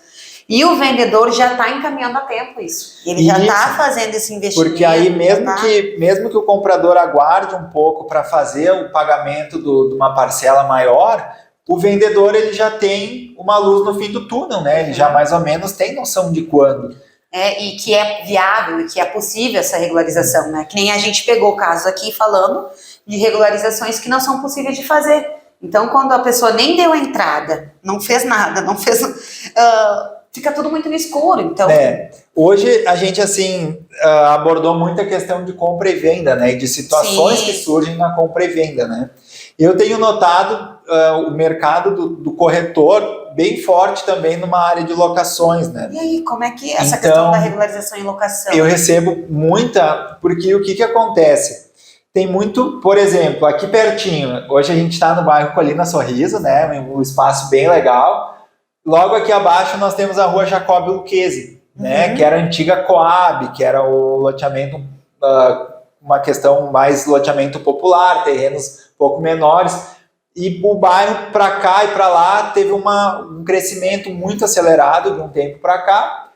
e o vendedor já está encaminhando a tempo isso. Ele já está fazendo esse investimento. Porque aí mesmo que o comprador aguarde um pouco para fazer o pagamento de uma parcela maior, o vendedor ele já tem uma luz no fim do túnel, né? Ele já mais ou menos tem noção de quando. E que é viável e que é possível essa regularização, né? Que nem a gente pegou o caso aqui falando de regularizações que não são possíveis de fazer. Então, quando a pessoa nem deu a entrada, não fez nada, fica tudo muito no escuro. Então... Hoje a gente assim abordou muito a questão de compra e venda, né? E de situações que surgem na compra e venda, né? Eu tenho notado o mercado do corretor bem forte também numa área de locações, né? E aí, como é que é essa questão da regularização em locação? Eu recebo muita, porque o que acontece? Tem muito, por exemplo, aqui pertinho, hoje a gente está no bairro Colina Sorriso, né? Um espaço bem legal. Logo aqui abaixo nós temos a rua Jacob Lucchesi, né? Que era a antiga Coab, que era o loteamento, uma questão mais loteamento popular, terrenos um pouco menores. E o bairro para cá e para lá teve um crescimento muito acelerado de um tempo para cá.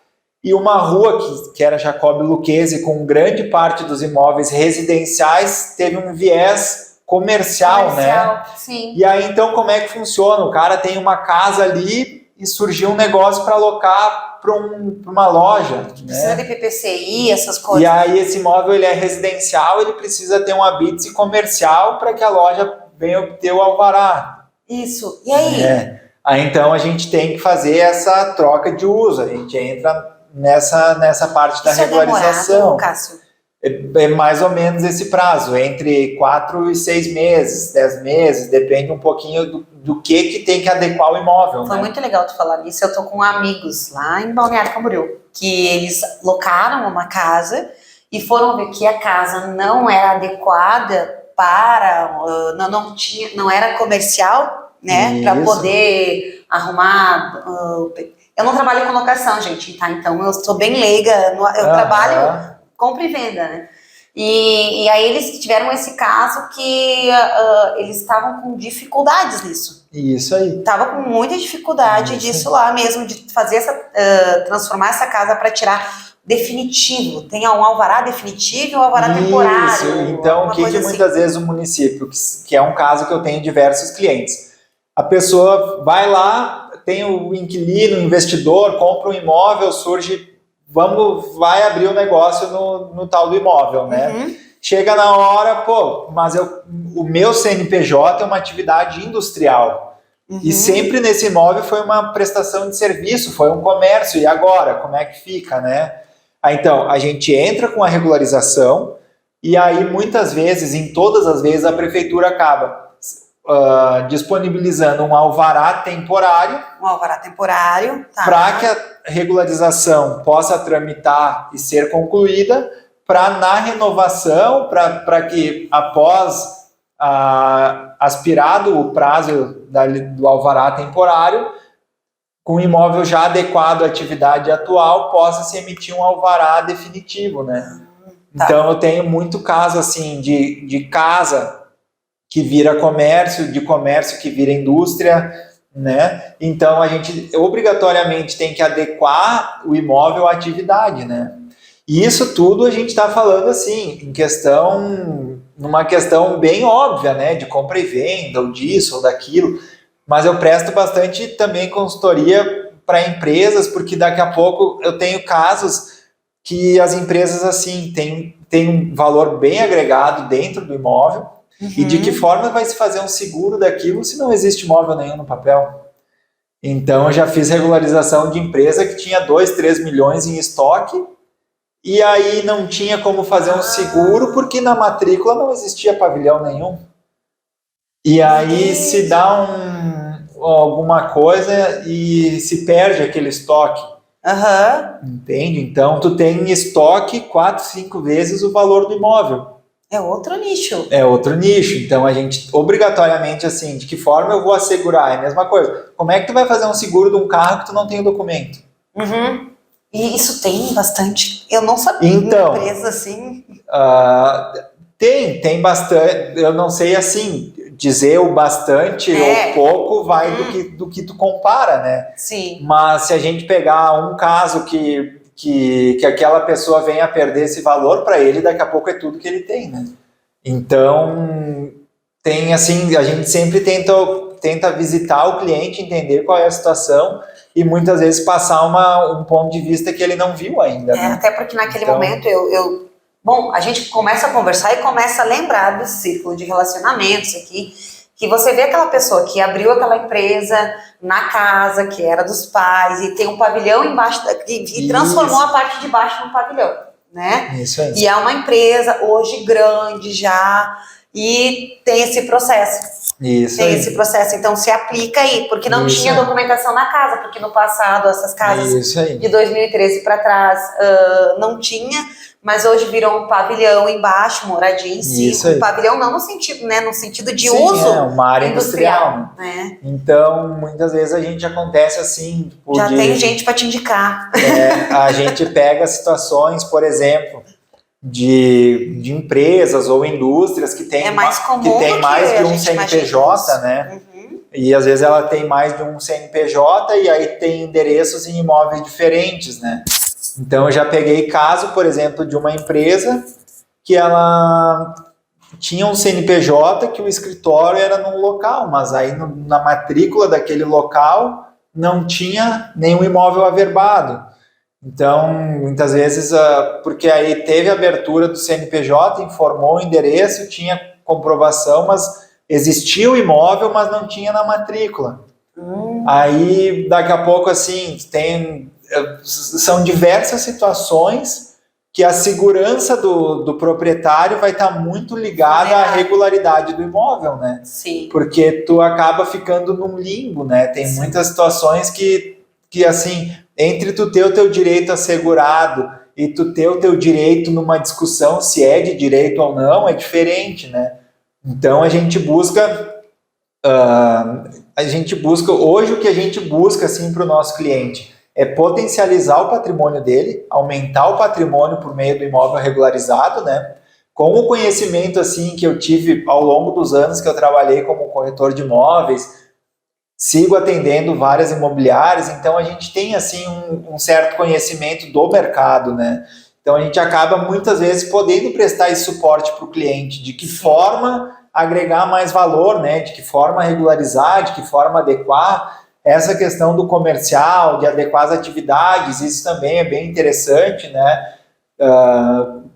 E uma rua que era Jacob Lucchesi, com grande parte dos imóveis residenciais, teve um viés comercial, né? Sim. E aí, então, como é que funciona? O cara tem uma casa ali e surgiu um negócio para alocar para uma loja. Precisa de PPCI, essas coisas. E aí, esse imóvel ele é residencial, ele precisa ter um habite comercial para que a loja venha obter o alvará. Isso. E aí? Aí, então, a gente tem que fazer essa troca de uso. A gente entra nessa parte da regularização. É demorado, Cássio? É mais ou menos esse prazo, entre 4 e 6 meses, 10 meses, depende um pouquinho do que tem que adequar o imóvel. Foi muito legal tu falar nisso. Eu tô com amigos lá em Balneário Camboriú, que eles locaram uma casa e foram ver que a casa não era adequada para, não era comercial, né, para poder arrumar. Eu não trabalho com locação, gente, tá? Então eu sou bem leiga, eu trabalho compra e venda, né? E aí eles tiveram esse caso que eles estavam com dificuldades nisso. Isso aí. Tava com muita dificuldade disso lá mesmo, de fazer transformar essa casa para tirar definitivo. Tem um alvará definitivo e um alvará temporário. Isso, então o que muitas vezes o município, que é um caso que eu tenho diversos clientes, a pessoa vai lá, tem o inquilino, o investidor, compra um imóvel, vai abrir o negócio no tal do imóvel, né? Uhum. Chega na hora, mas o meu CNPJ é uma atividade industrial. Uhum. E sempre nesse imóvel foi uma prestação de serviço, foi um comércio. E agora, como é que fica, né? Então, a gente entra com a regularização e aí muitas vezes, em todas as vezes, a prefeitura acaba disponibilizando um alvará temporário. Um alvará temporário. Tá. Para que a regularização possa tramitar e ser concluída, para na renovação, para que após aspirado o prazo do alvará temporário, com o imóvel já adequado à atividade atual, possa se emitir um alvará definitivo, né? Tá. Então eu tenho muito caso assim de casa que vira comércio, de comércio que vira indústria, né? Então a gente obrigatoriamente tem que adequar o imóvel à atividade, né? E isso tudo a gente está falando assim, numa questão bem óbvia, né? De compra e venda, ou disso, ou daquilo. Mas eu presto bastante também consultoria para empresas, porque daqui a pouco eu tenho casos que as empresas assim têm um valor bem agregado dentro do imóvel. E de que forma vai se fazer um seguro daquilo se não existe imóvel nenhum no papel? Então eu já fiz regularização de empresa que tinha 2, 3 milhões em estoque e aí não tinha como fazer um seguro porque na matrícula não existia pavilhão nenhum. E aí se dá alguma coisa e se perde aquele estoque. Entende? Então tu tem em estoque 4, 5 vezes o valor do imóvel. É outro nicho. É outro nicho. Então a gente, obrigatoriamente, assim, de que forma eu vou assegurar? É a mesma coisa. Como é que tu vai fazer um seguro de um carro que tu não tem o documento? E isso tem bastante. Eu não sabia. Então, empresa assim. Tem bastante. Eu não sei assim, dizer o bastante ou pouco vai do que tu compara, né? Sim. Mas se a gente pegar um caso que aquela pessoa venha a perder esse valor, para ele daqui a pouco é tudo que ele tem, né? Então tem assim, a gente sempre tenta visitar o cliente, entender qual é a situação e muitas vezes passar um ponto de vista que ele não viu ainda, né? Até porque naquele momento bom, a gente começa a conversar e começa a lembrar do círculo de relacionamentos aqui, que você vê aquela pessoa que abriu aquela empresa na casa, que era dos pais, e tem um pavilhão embaixo, e transformou a parte de baixo num pavilhão, né? Isso aí. E é uma empresa hoje grande já, e tem esse processo. Esse processo, então se aplica aí, porque não tinha documentação na casa, porque no passado essas casas de 2013 para trás não tinha, mas hoje virou um pavilhão embaixo, moradia em si. Um pavilhão não no sentido, né, no sentido de uso uma área industrial, né? Então, muitas vezes a gente acontece assim... Já tem gente para te indicar. A gente pega situações, por exemplo, de empresas ou indústrias que tem mais de um CNPJ, né? E às vezes ela tem mais de um CNPJ e aí tem endereços em imóveis diferentes, né? Então eu já peguei caso, por exemplo, de uma empresa que ela tinha um CNPJ que o escritório era num local, mas aí na matrícula daquele local não tinha nenhum imóvel averbado. Então, muitas vezes, porque aí teve a abertura do CNPJ, informou o endereço, tinha comprovação, mas existia o imóvel, mas não tinha na matrícula. Aí, daqui a pouco, assim, são diversas situações que a segurança do proprietário vai estar muito ligada à regularidade do imóvel, né? Sim. Porque tu acaba ficando num limbo, né? Tem muitas situações que assim, entre tu ter o teu direito assegurado e tu ter o teu direito numa discussão se é de direito ou não, é diferente, né? Então a gente busca hoje o que a gente busca assim para o nosso cliente é potencializar o patrimônio dele, aumentar o patrimônio por meio do imóvel regularizado, né? Com o conhecimento assim que eu tive ao longo dos anos que eu trabalhei como corretor de imóveis, sigo atendendo várias imobiliárias, então a gente tem assim um certo conhecimento do mercado, né? Então a gente acaba muitas vezes podendo prestar esse suporte para o cliente, de que forma agregar mais valor, né? De que forma regularizar, de que forma adequar essa questão do comercial, de adequar as atividades, isso também é bem interessante, né?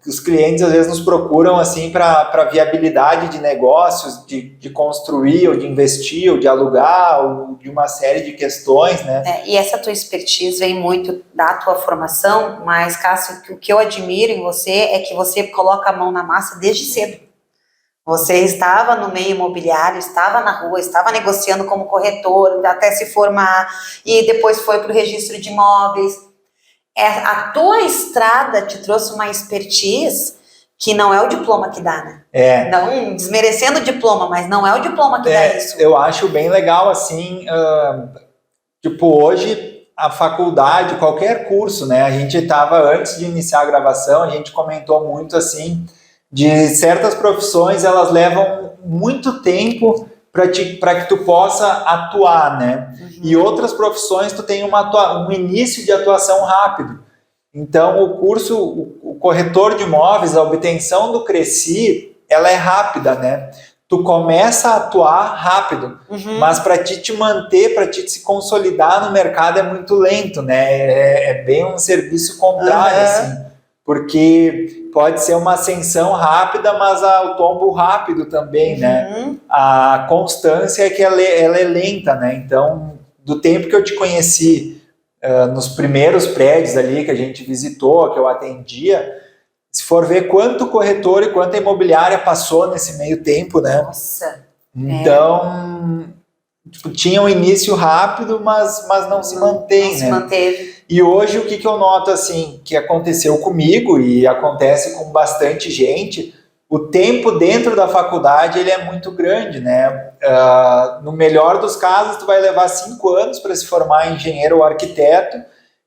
Os clientes às vezes nos procuram assim para viabilidade de negócios, de construir ou de investir ou de alugar ou de uma série de questões, né? E essa tua expertise vem muito da tua formação, mas, Cássio, o que eu admiro em você é que você coloca a mão na massa desde cedo. Você estava no meio imobiliário, estava na rua, estava negociando como corretor, até se formar, e depois foi para o registro de imóveis. A tua estrada te trouxe uma expertise que não é o diploma que dá, né? Não desmerecendo o diploma, mas não é o diploma que dá isso. Eu acho bem legal, assim, tipo, hoje a faculdade, qualquer curso, né? A gente estava, antes de iniciar a gravação, a gente comentou muito, assim, de certas profissões, elas levam muito tempo para que tu possa atuar, né? E outras profissões tu tem um início de atuação rápido. Então o curso, o corretor de imóveis, a obtenção do Cresci, ela é rápida, né? Tu começa a atuar rápido, mas para te manter, para te se consolidar no mercado é muito lento, né? É bem um serviço contrário, assim, porque pode ser uma ascensão rápida, mas o tombo rápido também, né? A constância é que ela é lenta, né? Então, do tempo que eu te conheci, nos primeiros prédios ali que a gente visitou, que eu atendia, se for ver quanto corretor e quanta imobiliária passou nesse meio tempo, né? Nossa! Então, tipo, tinha um início rápido, mas não se mantém, né? Se manteve. E hoje o que eu noto, assim, que aconteceu comigo e acontece com bastante gente, o tempo dentro da faculdade ele é muito grande, né? No melhor dos casos, tu vai levar 5 anos para se formar engenheiro ou arquiteto,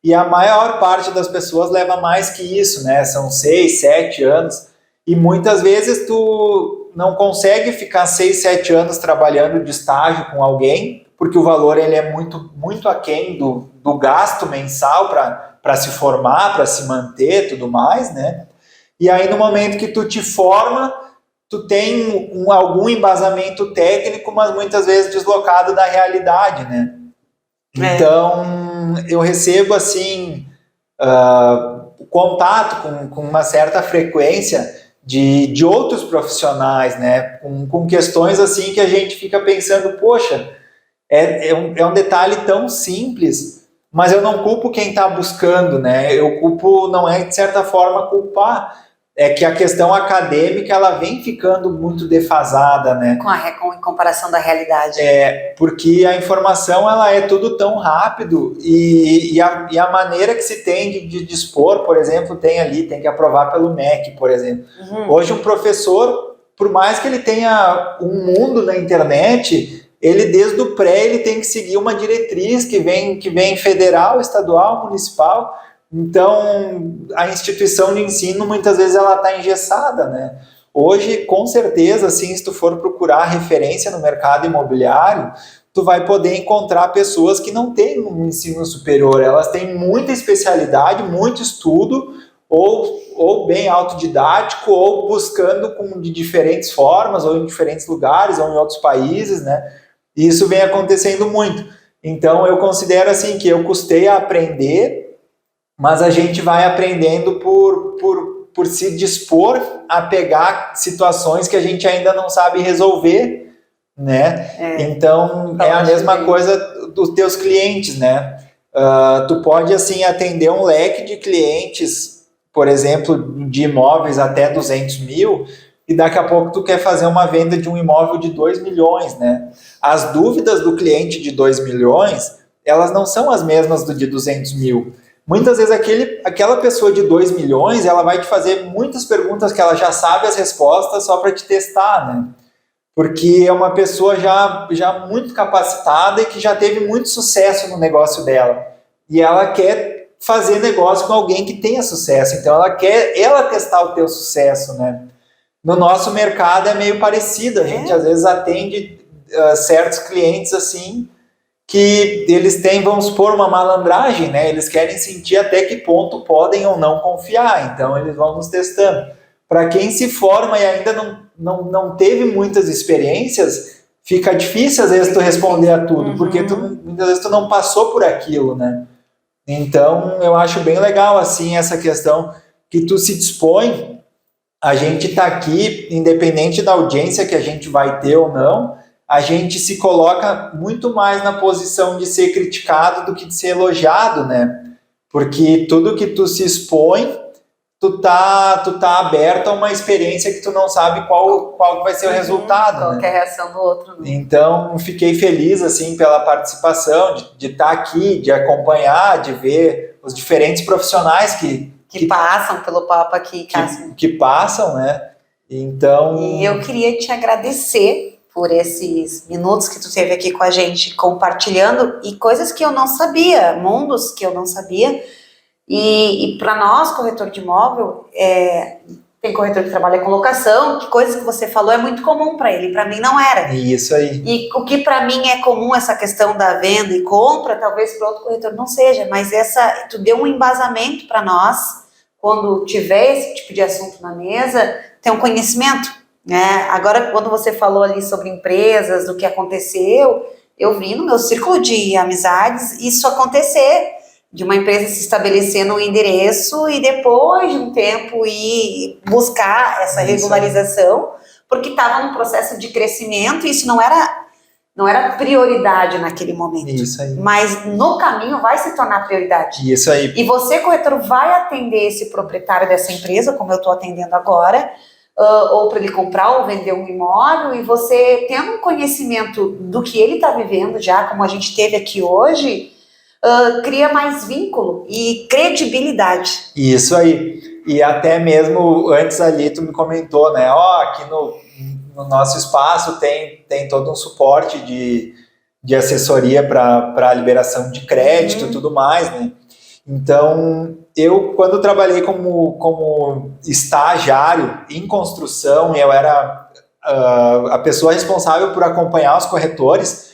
e a maior parte das pessoas leva mais que isso, né? São 6, 7 anos, e muitas vezes tu não consegue ficar 6, 7 anos trabalhando de estágio com alguém, porque o valor ele é muito, muito aquém do gasto mensal para se formar, para se manter, tudo mais, né? E aí no momento que tu te forma, tu tem algum embasamento técnico, mas muitas vezes deslocado da realidade, né? Então, eu recebo, assim, contato com uma certa frequência de outros profissionais, né? Com questões, assim, que a gente fica pensando, poxa, é um detalhe tão simples, mas eu não culpo quem está buscando, né? Eu culpo, não é de certa forma culpar, é que a questão acadêmica ela vem ficando muito defasada, né? Com comparação da realidade. Porque a informação ela é tudo tão rápido e a maneira que se tem de dispor, por exemplo, tem que aprovar pelo MEC, por exemplo. Hoje um professor, por mais que ele tenha um mundo na internet, ele desde o pré ele tem que seguir uma diretriz que vem federal, estadual, municipal. Então, a instituição de ensino, muitas vezes, ela está engessada, né? Hoje, com certeza, assim, se tu for procurar referência no mercado imobiliário, tu vai poder encontrar pessoas que não têm um ensino superior, elas têm muita especialidade, muito estudo, ou bem autodidático, ou buscando de diferentes formas, ou em diferentes lugares, ou em outros países, né? E isso vem acontecendo muito. Então, eu considero, assim, que eu custei a aprender, mas a gente vai aprendendo por se dispor a pegar situações que a gente ainda não sabe resolver, né? Então, é a mesma coisa dos teus clientes, né? Tu pode, assim, atender um leque de clientes, por exemplo, de imóveis até 200 mil, e daqui a pouco tu quer fazer uma venda de um imóvel de 2 milhões, né? As dúvidas do cliente de 2 milhões, elas não são as mesmas do de 200 mil. Muitas vezes aquela pessoa de 2 milhões, ela vai te fazer muitas perguntas que ela já sabe as respostas só para te testar, né? Porque é uma pessoa já muito capacitada e que já teve muito sucesso no negócio dela. E ela quer fazer negócio com alguém que tenha sucesso. Então ela quer testar o teu sucesso, né? No nosso mercado é meio parecido. A gente às vezes atende certos clientes assim, que eles têm, vamos supor, uma malandragem, né? Eles querem sentir até que ponto podem ou não confiar, então eles vão nos testando. Para quem se forma e ainda não teve muitas experiências, fica difícil às vezes tu responder a tudo, porque muitas vezes tu não passou por aquilo, né? Então eu acho bem legal assim essa questão que tu se dispõe. A gente está aqui, independente da audiência que a gente vai ter ou não, a gente se coloca muito mais na posição de ser criticado do que de ser elogiado, né? Porque tudo que tu se expõe, tu tá aberto a uma experiência que tu não sabe qual vai ser o resultado, qual né? que é a reação do outro. Né? Então, fiquei feliz, assim, pela participação, de estar aqui, de acompanhar, de ver os diferentes profissionais que passam pelo papo aqui, Cássio. Que passam, né? Então... E eu queria te agradecer por esses minutos que tu teve aqui com a gente, compartilhando, e coisas que eu não sabia, mundos que eu não sabia. E para nós, corretor de imóvel, tem corretor que trabalha com locação, que coisas que você falou é muito comum para ele, para mim não era. Isso aí. E o que para mim é comum, essa questão da venda e compra, talvez para outro corretor não seja, mas tu deu um embasamento para nós, quando tiver esse tipo de assunto na mesa, ter um conhecimento, né? Agora, quando você falou ali sobre empresas, do que aconteceu, eu vi no meu círculo de amizades isso acontecer, de uma empresa se estabelecer no endereço e depois de um tempo ir buscar essa regularização, porque estava num processo de crescimento e isso não era prioridade naquele momento. Isso aí. Mas no caminho vai se tornar prioridade. Isso aí. E você, corretor, vai atender esse proprietário dessa empresa, como eu estou atendendo agora, ou para ele comprar ou vender um imóvel, e você tendo um conhecimento do que ele está vivendo já, como a gente teve aqui hoje, cria mais vínculo e credibilidade. Isso aí. E até mesmo antes ali tu me comentou, né? Aqui no nosso espaço tem todo um suporte de assessoria para a liberação de crédito e tudo mais, né? Então, eu, quando trabalhei como estagiário em construção, eu era a pessoa responsável por acompanhar os corretores.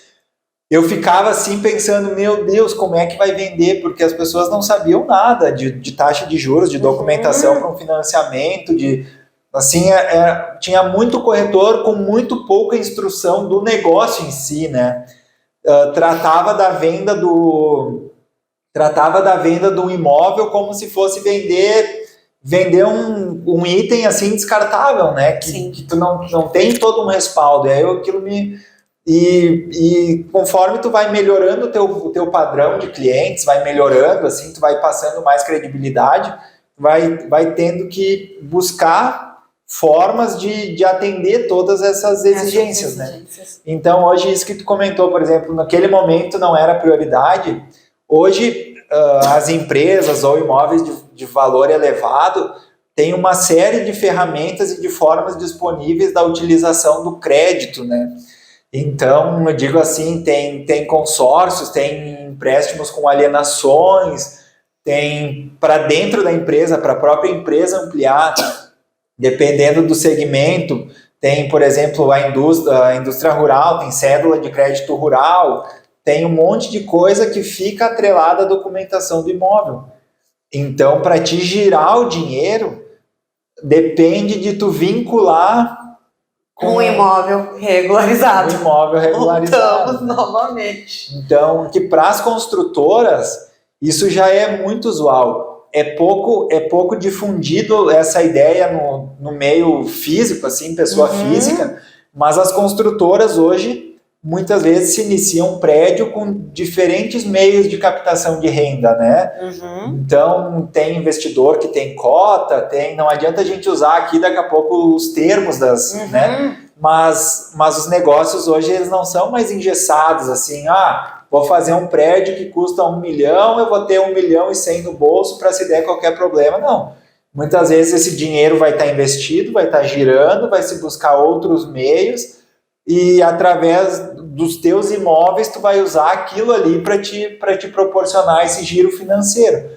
Eu ficava assim pensando, meu Deus, como é que vai vender? Porque as pessoas não sabiam nada de taxa de juros, de documentação para um financiamento, tinha muito corretor com muito pouca instrução do negócio em si, né? Tratava da venda do imóvel como se fosse vender um item assim descartável, né? Que tu não tem todo um respaldo. E aí aquilo E conforme tu vai melhorando o teu padrão de clientes, vai melhorando, assim, tu vai passando mais credibilidade, vai tendo que buscar formas de atender todas essas exigências, né? Então, hoje, isso que tu comentou, por exemplo, naquele momento não era prioridade, hoje as empresas ou imóveis de valor elevado têm uma série de ferramentas e de formas disponíveis da utilização do crédito, né? Então, eu digo assim, tem consórcios, tem empréstimos com alienações, tem para dentro da empresa, para a própria empresa ampliar, dependendo do segmento, tem, por exemplo, a indústria rural, tem cédula de crédito rural, tem um monte de coisa que fica atrelada à documentação do imóvel. Então, para te girar o dinheiro, depende de tu vincular com um imóvel regularizado. Um imóvel regularizado. Voltamos novamente. Então, que para as construtoras, isso já é muito usual. É pouco difundido essa ideia no meio físico, assim, pessoa física, mas as construtoras hoje, muitas vezes, se iniciam um prédio com diferentes meios de captação de renda, né? Então, tem investidor que tem cota, não adianta a gente usar aqui daqui a pouco os termos né? Mas os negócios hoje, eles não são mais engessados, assim, vou fazer um prédio que custa 1 milhão, eu vou ter 1,1 milhão no bolso para se der qualquer problema, não. Muitas vezes esse dinheiro vai estar investido, vai estar girando, vai se buscar outros meios, e através dos teus imóveis tu vai usar aquilo ali para te proporcionar esse giro financeiro.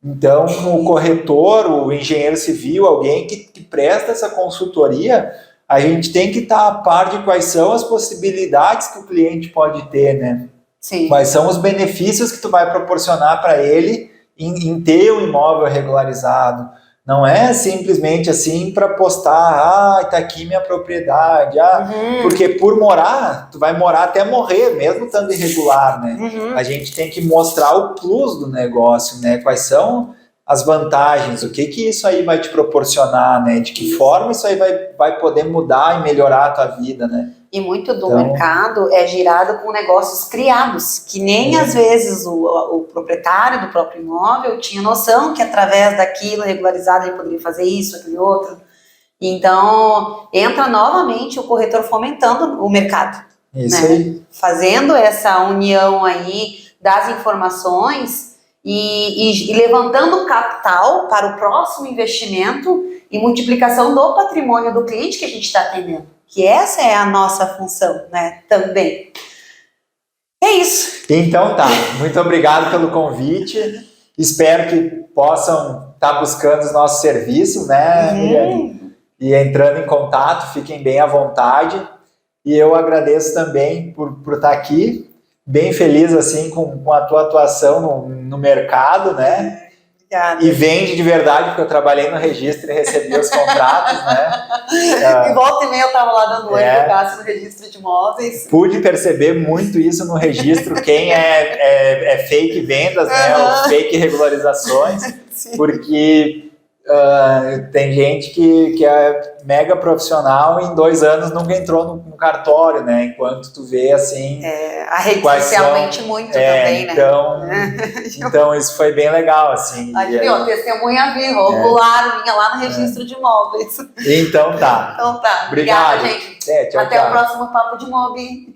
Então, o corretor, o engenheiro civil, alguém que presta essa consultoria, a gente tem que estar a par de quais são as possibilidades que o cliente pode ter, né? Sim. Quais são os benefícios que tu vai proporcionar para ele em ter o imóvel regularizado. Não é simplesmente assim para postar, tá aqui minha propriedade, porque por morar, tu vai morar até morrer, mesmo estando irregular, né? A gente tem que mostrar o plus do negócio, né? Quais são as vantagens, o que isso aí vai te proporcionar, né? De que forma isso aí vai poder mudar e melhorar a tua vida, né? E muito do mercado é girado com negócios criados, que nem às vezes o proprietário do próprio imóvel tinha noção que através daquilo regularizado ele poderia fazer isso, aquele outro. Então, entra novamente o corretor fomentando o mercado. Isso, né? aí. Fazendo essa união aí das informações e levantando capital para o próximo investimento e multiplicação do patrimônio do cliente que a gente está atendendo. Que essa é a nossa função, né? Também. É isso. Então tá, muito obrigado pelo convite. Espero que possam estar buscando os nossos serviços, né? E entrando em contato, fiquem bem à vontade. E eu agradeço também por estar aqui, bem feliz assim com a tua atuação no mercado, né? Obrigada. E vende de verdade, porque eu trabalhei no registro e recebi os contratos, né? E volta e meia eu estava lá dando olho no Cássio no registro de imóveis. Pude perceber muito isso no registro, quem é fake vendas, né? Ou fake regularizações, Sim. Porque tem gente que é mega profissional e em 2 anos nunca entrou no cartório, né? Enquanto tu vê assim... a rede social mente muito também, né? Então isso foi bem legal, assim. Aqui, ó, testemunha viva, ocular minha lá no registro de imóveis. Então tá. Então tá. Obrigado, Obrigada, gente. Tchau, Até tchau. o próximo Papo de Mob.